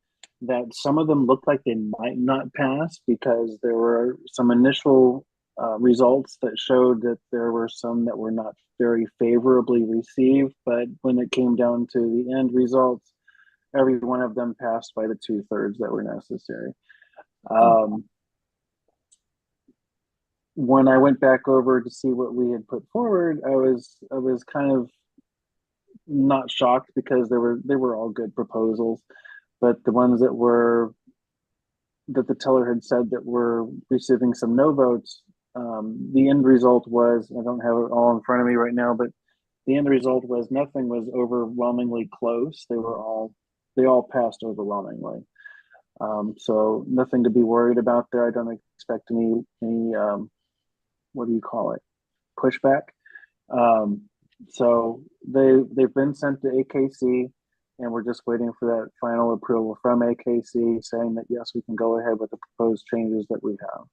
that some of them looked like they might not pass because there were some initial results that showed that there were some that were not very favorably received, but when it came down to the end results, every one of them passed by the 2/3 that were necessary. When I went back over to see what we had put forward, I was kind of not shocked because they were all good proposals, but the ones that the teller had said that were receiving some no votes, the end result was, I don't have it all in front of me right now, but the end result was nothing was overwhelmingly close. They all passed overwhelmingly. So nothing to be worried about there. I don't expect any what do you call it, pushback. So they've been sent to AKC, and we're just waiting for that final approval from AKC saying that yes, we can go ahead with the proposed changes that we have.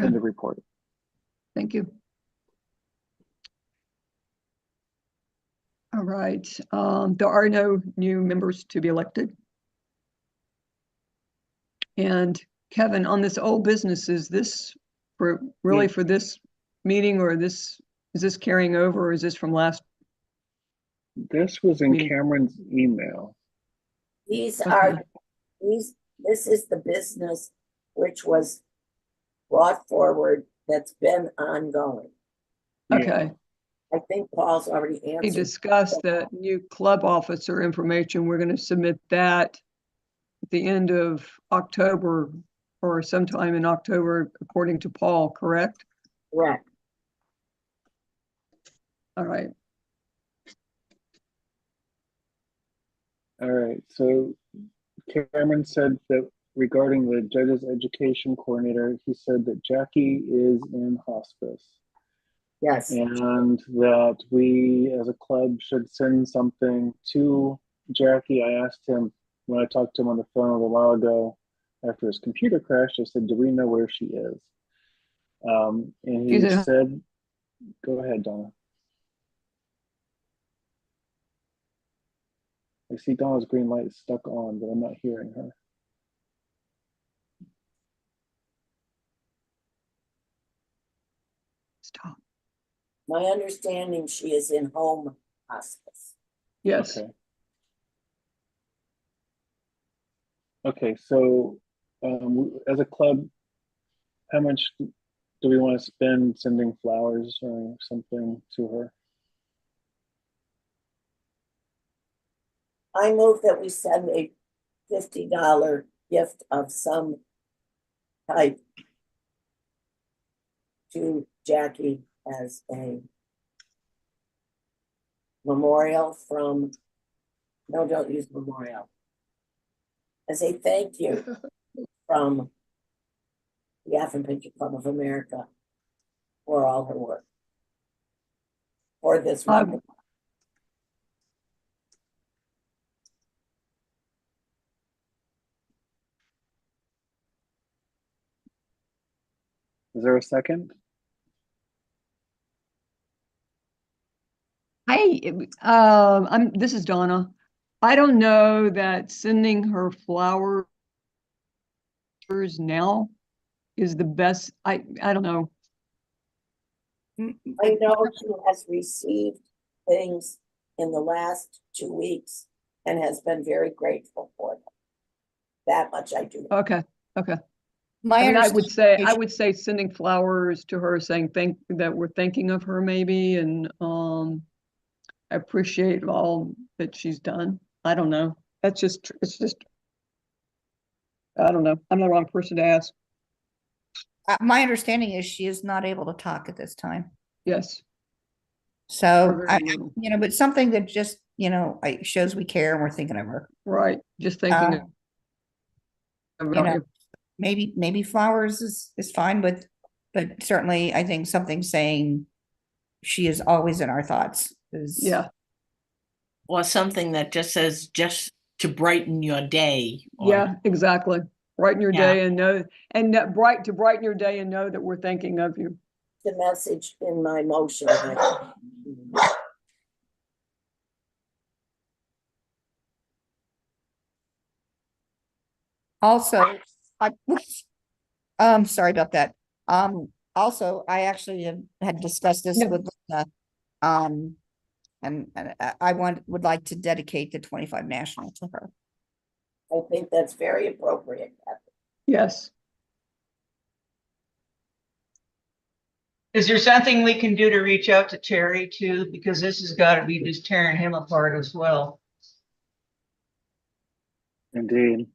End of report. Thank you. All right. There are no new members to be elected. And Kevin, on this old business, is this for this meeting, or is this carrying over, or is this from last? This was in meeting? Cameron's email. These Okay. are, this is the business which was brought forward that's been ongoing. Okay. I think Paul's already We answered. discussed that new club officer information. We're going to submit that at the end of October or sometime in October, according to Paul, correct? Correct. All right. All right, so Cameron said that regarding the judge's education coordinator, he said that Jackie is in hospice. Yes. And that we as a club should send something to Jackie. I asked him when I talked to him on the phone a little while ago after his computer crashed, I said, do we know where she is? And he She's at- said, go ahead, Donna. I see Donna's green light is stuck on, but I'm not hearing her. Stop. My understanding, she is in home hospice. Yes. Okay. Okay, so as a club, how much do we want to spend sending flowers or something to her? I move that we send a $50 gift of some type to Jackie as a memorial from, no, don't use memorial. As a thank you from the Afro Picture Club of America for all her work. For this record. Is there a second? This is Donna. I don't know that sending her flowers now is the best. I don't know. I know she has received things in the last 2 weeks and has been very grateful for them. That much I do. Okay. Okay. My I mean, I understanding would say sending flowers to her, saying that we're thinking of her maybe, and I appreciate all that she's done. I don't know. It's just I don't know. I'm the wrong person to ask. my understanding is she is not able to talk at this time. Yes. So Or very little. but something that just, shows we care and we're thinking of her. Right. Just thinking of Maybe flowers is fine, but certainly I think something saying she is always in our thoughts is. yeah. Or something that just says just to brighten your day. Yeah, exactly. Brighten your Yeah. day and know, and that to brighten your day and know that we're thinking of you. The message in my motion. Also, sorry about that. Also, I actually had discussed this Yeah. with, and I would like to dedicate the 25 National to her. I think that's very appropriate. Yes. Is there something we can do to reach out to Terry too? Because this has got to be just tearing him apart as well. Indeed.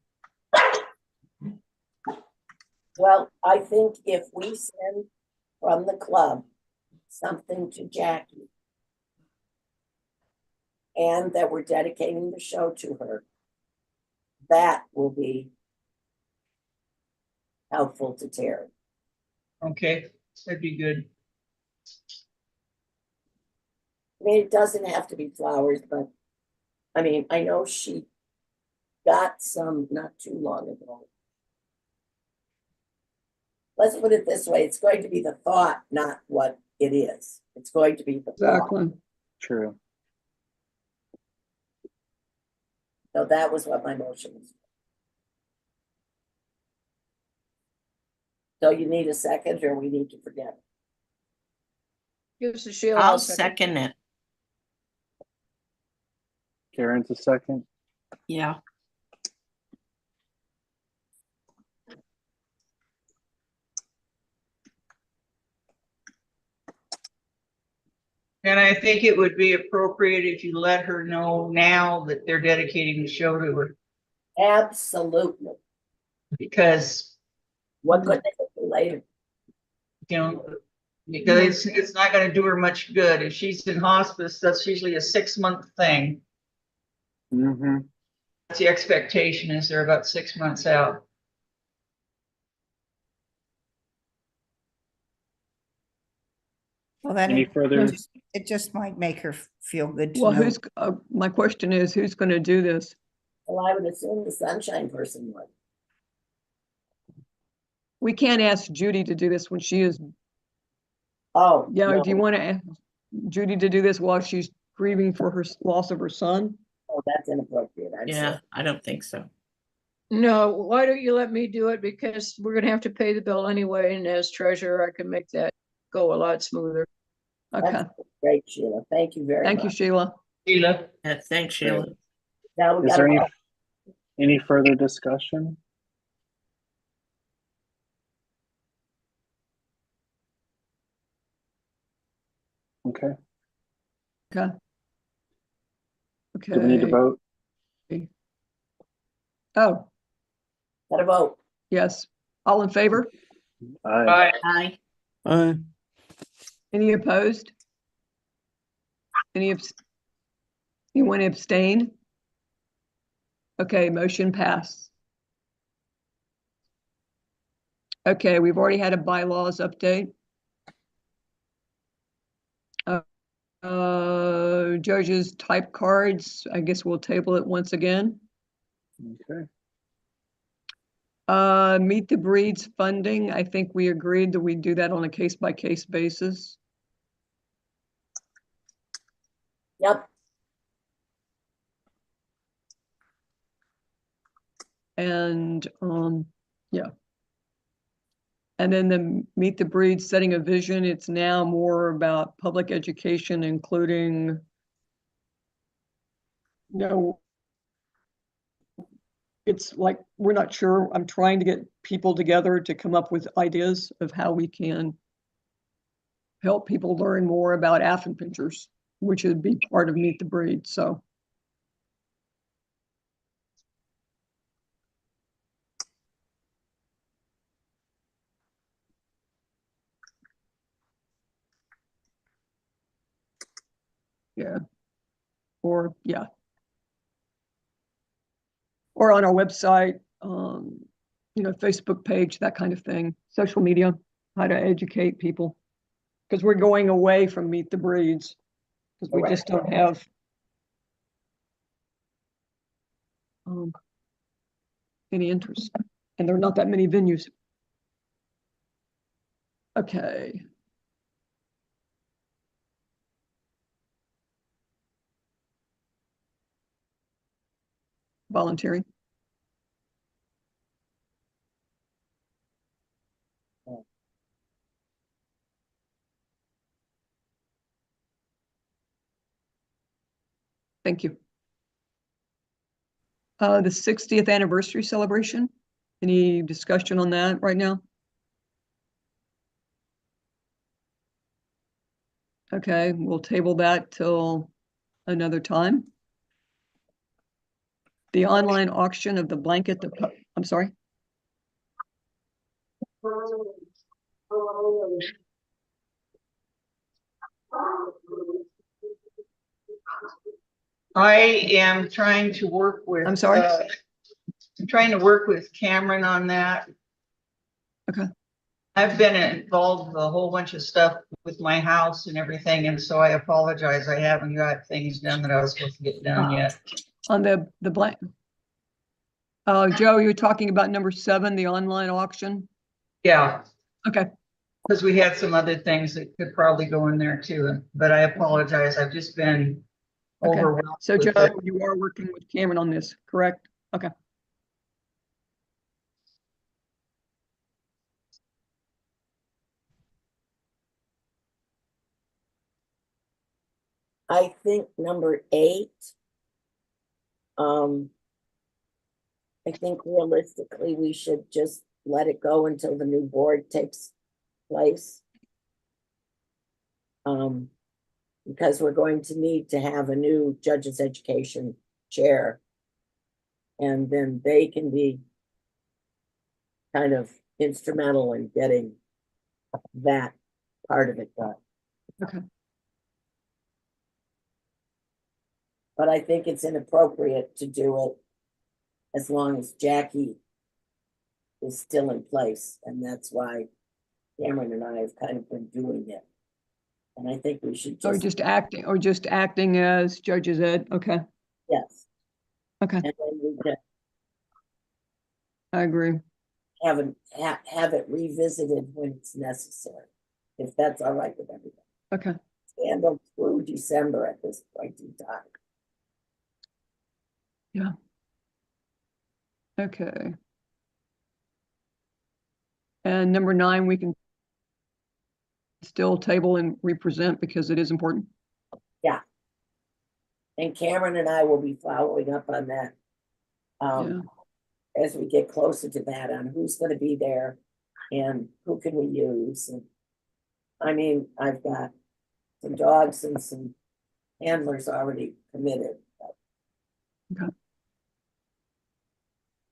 Well, I think if we send from the club something to Jackie and that we're dedicating the show to her, that will be helpful to Terry. Okay, that'd be good. I mean, it doesn't have to be flowers, but I mean, I know she got some not too long ago. Let's put it this way, it's going to be the thought, not what it is. It's going to be the thought. Exactly. True. So that was what my motion was. So you need a second or we need to forget it? Gives a Sheila. I'll second it. Karen's a second. Yeah. And I think it would be appropriate if you let her know now that they're dedicating the show to her, Absolutely. because, What good they do later? you know, because it's not gonna do her much good. If she's in hospice, that's usually a 6-month thing. Mm-hmm. That's the expectation, is they're about 6 months out. Well, then Any further? it just might make her feel good to Well, know. who's, my question is, who's gonna do this? Well, I would assume the sunshine person would. We can't ask Judy to do this when she is, Oh, yeah, no. do you want to ask Judy to do this while she's grieving for her loss of her son? Oh, that's inappropriate. I'm Yeah, sorry. I don't think so. No, why don't you let me do it? Because we're gonna have to pay the bill anyway, and as treasurer, I can make that go a lot smoother. Okay, That's great, Sheila. Thank you very thank you, much. Sheila. Sheila? Thanks, Sheila. Now we Is there gotta any further discussion? Okay. Okay. Do we need to Okay. vote? Oh, gotta vote. yes. All in favor? Aye. Aye. Any opposed? Anyone abstain? Okay, motion passed. Okay, we've already had a bylaws update. Judges type cards, I guess we'll table it once again. Okay. Meet the Breeds funding, I think we agreed that we do that on a case-by-case basis. Yep. And, yeah. And then the Meet the Breeds setting a vision, it's now more about public education, including, you know, it's like, we're not sure, I'm trying to get people together to come up with ideas of how we can help people learn more about aphid pinchers, which would be part of Meet the Breed, so. Yeah. Or, yeah. Or on our website, you know, Facebook page, that kind of thing, social media, how to educate people. Because we're going away from Meet the Breeds, because we just don't have any interest, and there are not that many venues. Okay. Volunteering. Thank you. The 60th anniversary celebration. Any discussion on that right now? Okay, we'll table that till another time. The online auction of the blanket, I'm sorry. I am trying to work with. I'm sorry? I'm trying to work with Cameron on that. Okay. I've been involved with a whole bunch of stuff with my house and everything, and so I apologize. I haven't got things done that I was supposed to get done yet. On the blank. Joe, you're talking about number 7, the online auction? Yeah. Okay. Because we had some other things that could probably go in there too, but I apologize. I've just been Okay. overwhelmed. So with Joe, it. you are working with Cameron on this, correct? Okay. I think number 8. I think realistically, we should just let it go until the new board takes place. because we're going to need to have a new judges education chair. And then they can be kind of instrumental in getting that part of it done. Okay. But I think it's inappropriate to do it as long as Jackie is still in place, and that's why Cameron and I have kind of been doing it. And I think we should Or just, just acting as judges ed. Okay, yes, okay, and then we can I agree. have it revisited when it's necessary, if that's all right with everybody. Okay, Handled through December at this point in time. okay. And number 9, we can still table and represent because it is important. Yeah. And Cameron and I will be following up on that. As we get closer to that, on who's gonna be there and who can we use. And I mean, I've got some dogs and some handlers already committed.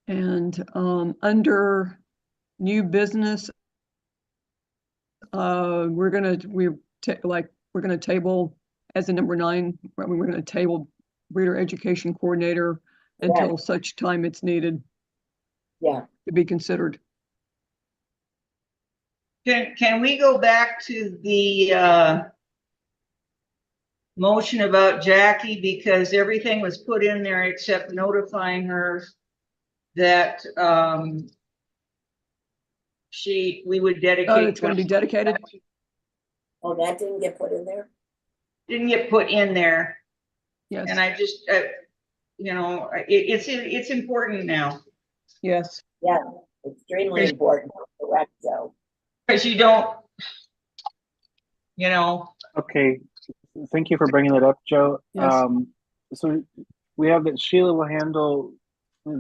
And under new business, we're gonna table as a number 9. We're gonna table breeder education coordinator until Right. such time it's needed Yeah, to be considered. Can we go back to the motion about Jackie, because everything was put in there except notifying her that we would dedicate. It's going to be dedicated. oh, that didn't get put in there? Didn't get put in there, Yes. and I just it's important now, Yes. Yeah, extremely important, correct, Joe. because you don't, Okay, thank you for bringing that up, Joe. Yes. So we have that Sheila will handle,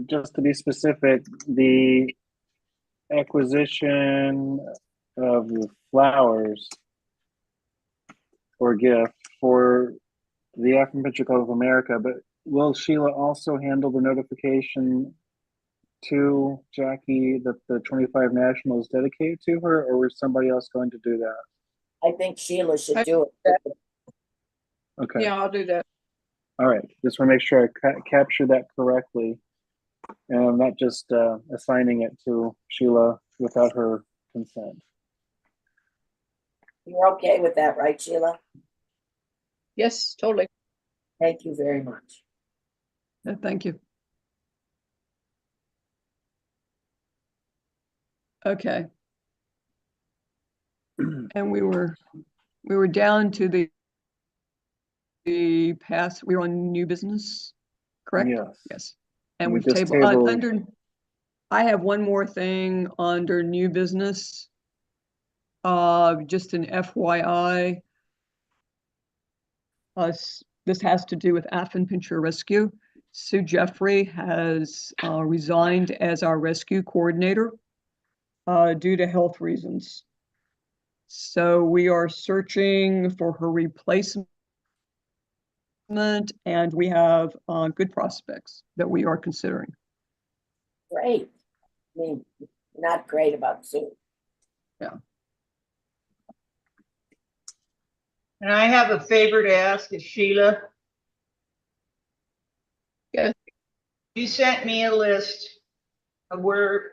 just to be specific, the acquisition of the flowers or gift for the African Picture Club of America, but will Sheila also handle the notification to Jackie that the 25 National is dedicated to her, or is somebody else going to do that? I think Sheila should do it. Okay. Yeah, I'll do that. All right. Just want to make sure I capture that correctly. And I'm not just assigning it to Sheila without her consent. You're okay with that, right, Sheila? Yes, totally. Thank you very much. Thank you. Okay. And we were down to the pass. We were on new business, correct? Yes. Yes. And We we've just tabled tabled- under. I have one more thing under new business. Just an FYI. This has to do with Affin Pincher Rescue. Sue Jeffrey has resigned as our rescue coordinator due to health reasons. So we are searching for her replacement, and we have good prospects that we are considering. Great. I mean, not great about Sue. and I have a favor to ask of Sheila. Yes. You sent me a list of where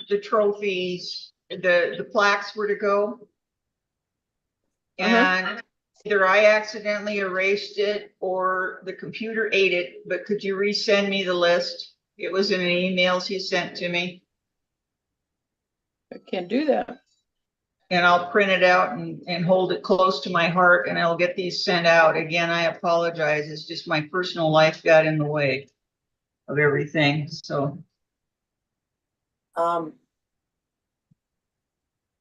the trophies, the plaques were to go. And either I accidentally erased it or the computer ate it, but could you resend me the list? It was in an email you sent to me, I can't do that. and I'll print it out and hold it close to my heart, and I'll get these sent out. Again, I apologize. It's just my personal life got in the way of everything, so. On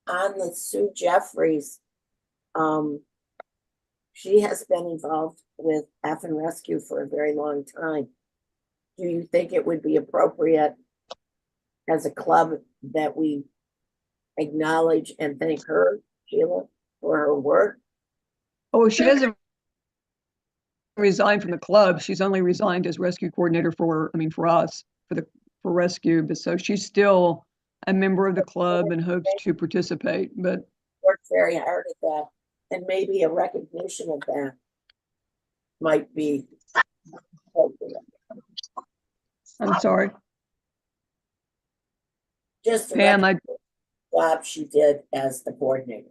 the Sue Jeffries, she has been involved with Affin Rescue for a very long time. Do you think it would be appropriate as a club that we acknowledge and thank her, Sheila, for her work? Oh, she has a resigned from the club. She's only resigned as rescue coordinator for, I mean, for us, for rescue. But so she's still a member of the club and hopes to participate. But Worked very hard at that, and maybe a recognition of that might be appropriate. I'm sorry, Just to Pam, recognize the job she did as the coordinator.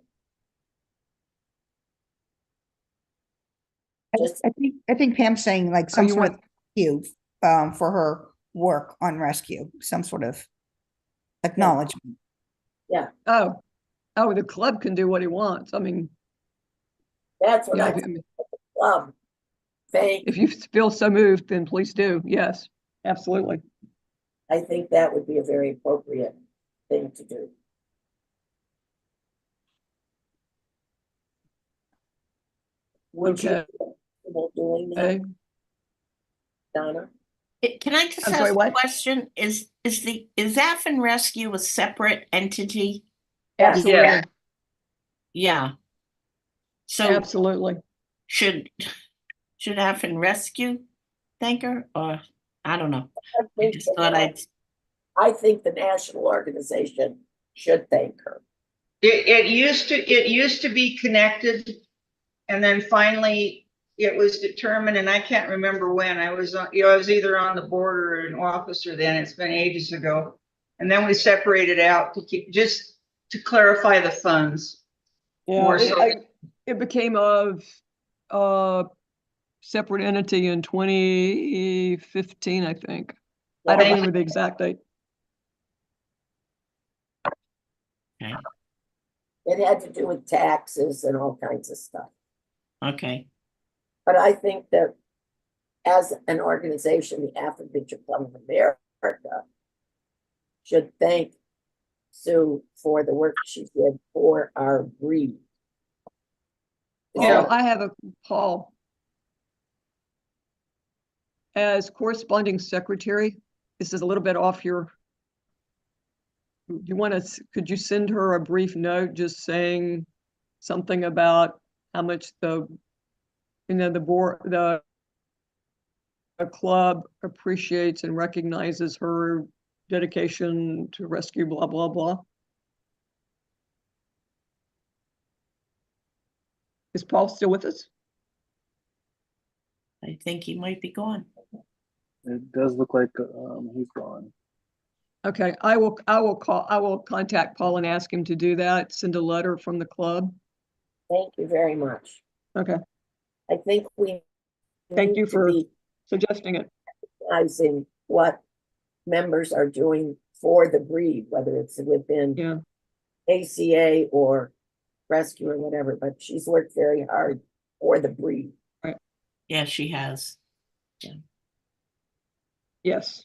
Just I think Pam's saying like some you sort want- of cue, for her work on rescue, some sort of acknowledgement. oh, the club can do what he wants. I mean, that's what yeah, I I mean, thank. if you feel so moved, then please do. Yes, absolutely. I think that would be a very appropriate thing to do. Would you Okay. be comfortable doing that, Okay. Donna? Can I just I'm ask sorry, a what? question? Is Affen Rescue a separate entity? Absolutely. Yeah. So Absolutely. should Affen Rescue thank her, or I don't know. I just thought I think the national organization should thank her. It used to be connected, and then finally it was determined, and I can't remember when. I was either on the board or an officer then. It's been ages ago. And then we separated out to keep, just to clarify the funds. Yeah, More so. it became a separate entity in 2015, I think. I don't Thank remember the exact date. Okay. It had to do with taxes and all kinds of stuff. Okay. But I think that as an organization, the African Picture Club of America should thank Sue for the work she did for our breed. Oh, I have a Paul. As corresponding secretary, this is a little bit off your. You want to? Could you send her a brief note just saying something about how much the board, the club appreciates and recognizes her dedication to rescue, blah blah blah. Is Paul still with us? I think he might be gone. It does look like he's gone. Okay, I will contact Paul and ask him to do that, send a letter from the club. Thank you very much. Okay, I think we thank need you to for be suggesting it. recognizing what members are doing for the breed, whether it's within Yeah, ACA or rescue or whatever, but she's worked very hard for the breed. Yeah, she has. yes.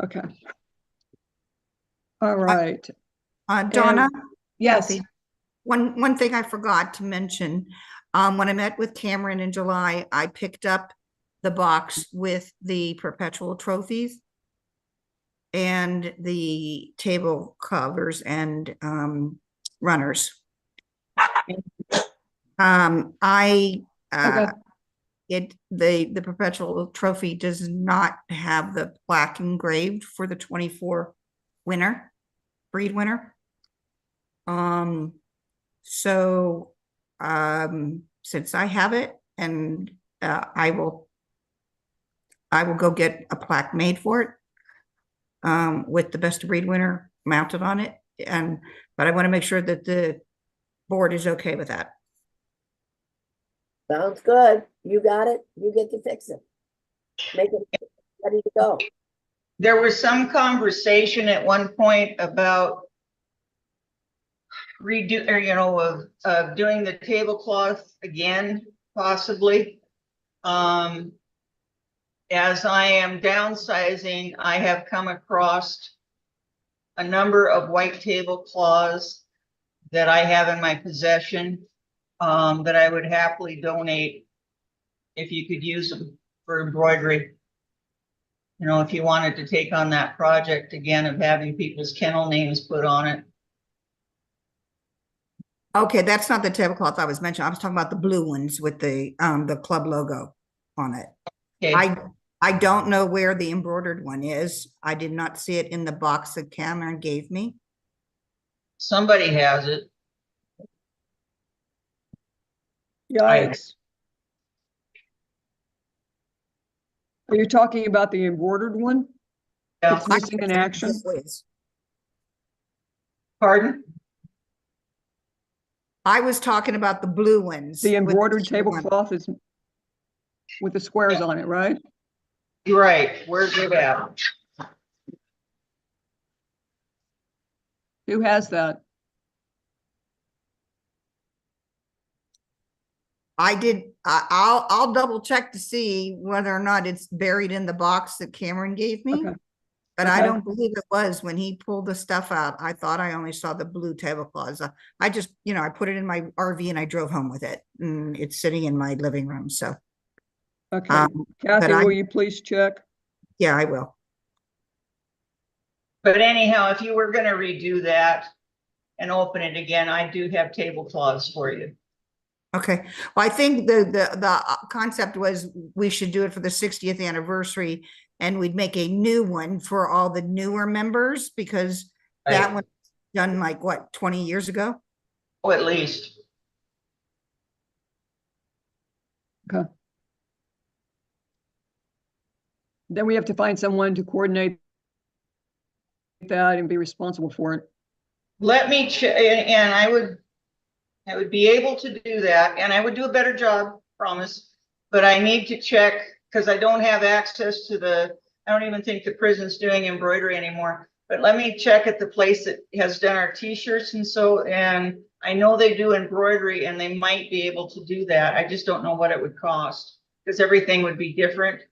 Okay. All right. Donna? Yes, Kathy, one thing I forgot to mention, when I met with Cameron in July, I picked up the box with the perpetual trophies and the table covers and runners. Okay. The perpetual trophy does not have the plaque engraved for the 24 breed winner. So since I have it, and I will go get a plaque made for it, with the best of breed winner mounted on it. But I want to make sure that the board is okay with that. Sounds good. You got it. You get to fix it. Make it ready to go. There was some conversation at one point about doing the tablecloth again, possibly. As I am downsizing, I have come across a number of white tablecloths that I have in my possession, that I would happily donate if you could use them for embroidery. You know, if you wanted to take on that project again of having people's kennel names put on it. Okay, that's not the tablecloth I was mentioning. I was talking about the blue ones with the club logo on it. Okay, I don't know where the embroidered one is. I did not see it in the box that Cameron gave me. somebody has it. Yikes. Are you talking about the embroidered one? Yeah. It's missing in action? Pardon? I was talking about the blue ones. The with embroidered the one. tablecloth is with the squares on it, right? You're right. Where's it at? Who has that? I'll double check to see whether or not it's buried in the box that Cameron gave me. Okay. But I Okay. don't believe it was when he pulled the stuff out. I thought I only saw the blue tablecloths. I just, I put it in my RV and I drove home with it. And it's sitting in my living room. So, Okay. but Kathy, will you please check? yeah, I will. But anyhow, if you were gonna redo that and open it again, I do have tablecloths for you. Okay. Well, I think the concept was we should do it for the 60th anniversary and we'd make a new one for all the newer members because that Right. one done like what, 20 years ago? Oh, at least. Okay. Then we have to find someone to coordinate that and be responsible for it. Let me check, and I would be able to do that, and I would do a better job, promise. But I need to check, because I don't have access to I don't even think the prison's doing embroidery anymore. But let me check at the place that has done our t-shirts and I know they do embroidery and they might be able to do that. I just don't know what it would cost, because everything would be different.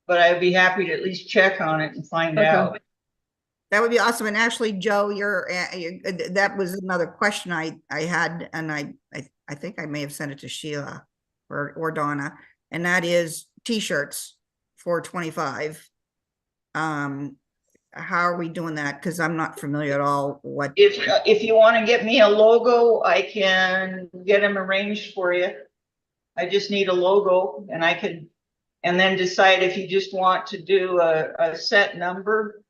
But I'd be happy to at least check on it and find Okay. out. That would be awesome. And actually, Joe, that was another question I had, and I think I may have sent it to Sheila or Donna, and that is t-shirts for 25. How are we doing that? Because I'm not familiar at all. What If you want to get me a logo, I can get them arranged for you. I just need a logo and I can, and then decide if you just want to do a set number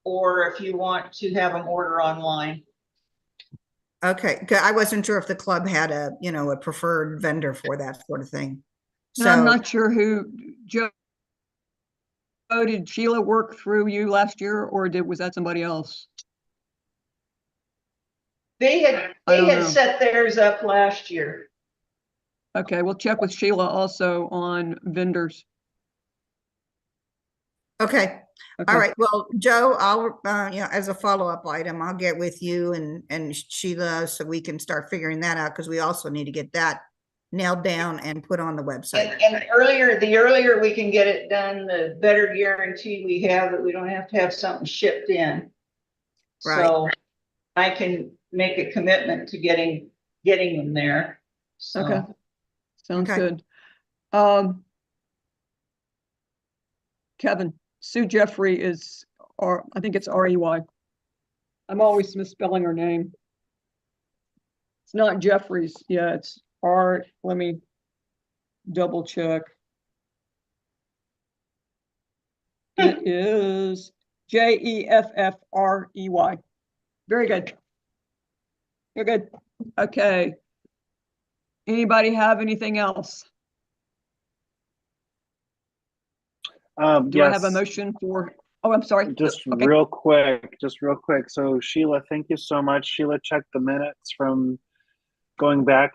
or if you want to have them order online. Okay, 'cause I wasn't sure if the club had a preferred vendor for that sort of thing. And I'm So not sure who, Joe, did Sheila work through you last year or was that somebody else? They had set theirs up last year. Okay, we'll check with Sheila also on vendors. okay. Okay. All right. Well, Joe, I'll as a follow-up item, I'll get with you and Sheila so we can start figuring that out because we also need to get that nailed down and put on the website. And the earlier we can get it done, the better guarantee we have that we don't have to have something shipped in. Right. So I can make a commitment to getting them there. So. Okay. Sounds Okay. good. Kevin, Sue Jeffrey is, or I think it's R-E-Y. I'm always misspelling her name. It's not Jeffries. Yeah, it's R. Let me double check. It is Jeffrey. Very good. You're good. Okay. Anybody have anything else? Do I have a Yes. motion for, oh, I'm sorry. Just Okay. real quick. So Sheila, thank you so much. Sheila checked the minutes from going back,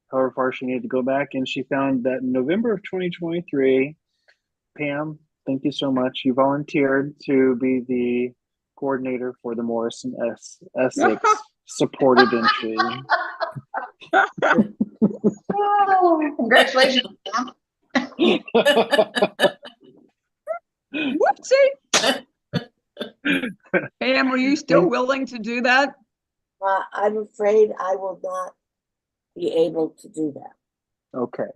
however far she needed to go back, and she found that in November of 2023, Pam, thank you so much. You volunteered to be the coordinator for the Morrison Essex supported entry. Oh, congratulations. Whoopsie. Pam, are you still willing to do that? I'm afraid I will not be able to do that. Okay.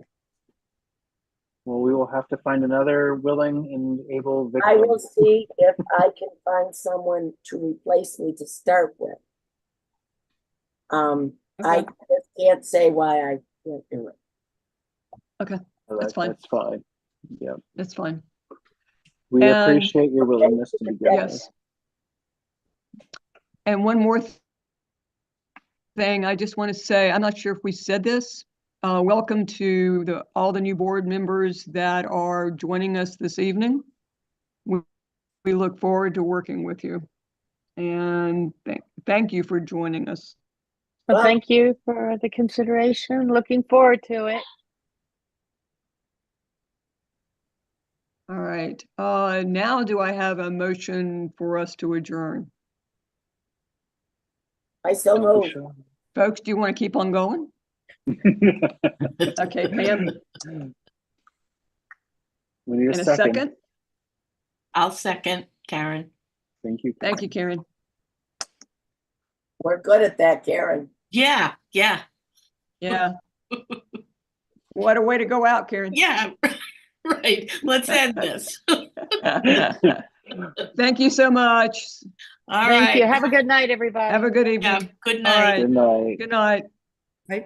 Well, we will have to find another willing and able victim. I will see if I can find someone to replace me to start with. I just can't say why I can't do it. That's fine. That's fine. Yeah, That's fine. we And- appreciate your willingness to be given. Yes. And one more thing, I just want to say, I'm not sure if we said this. Welcome to all the new board members that are joining us this evening. We look forward to working with you. And thank you for joining us. Well, thank you for the consideration. Looking forward to it. All right. Now do I have a motion for us to adjourn? I so move. Folks, do you want to keep on going? Okay, Pam, We need in a a second. second. I'll second, Karen. Thank you. Thank you, Karen. We're good at that, Karen. Yeah, yeah, Yeah. What a way to go out, Karen. yeah. Right. Let's end this. Thank you so much. All Thank you. right. Have a good night, everybody. Have a good Yeah, evening. good All night. right. Good night. Good night. Right?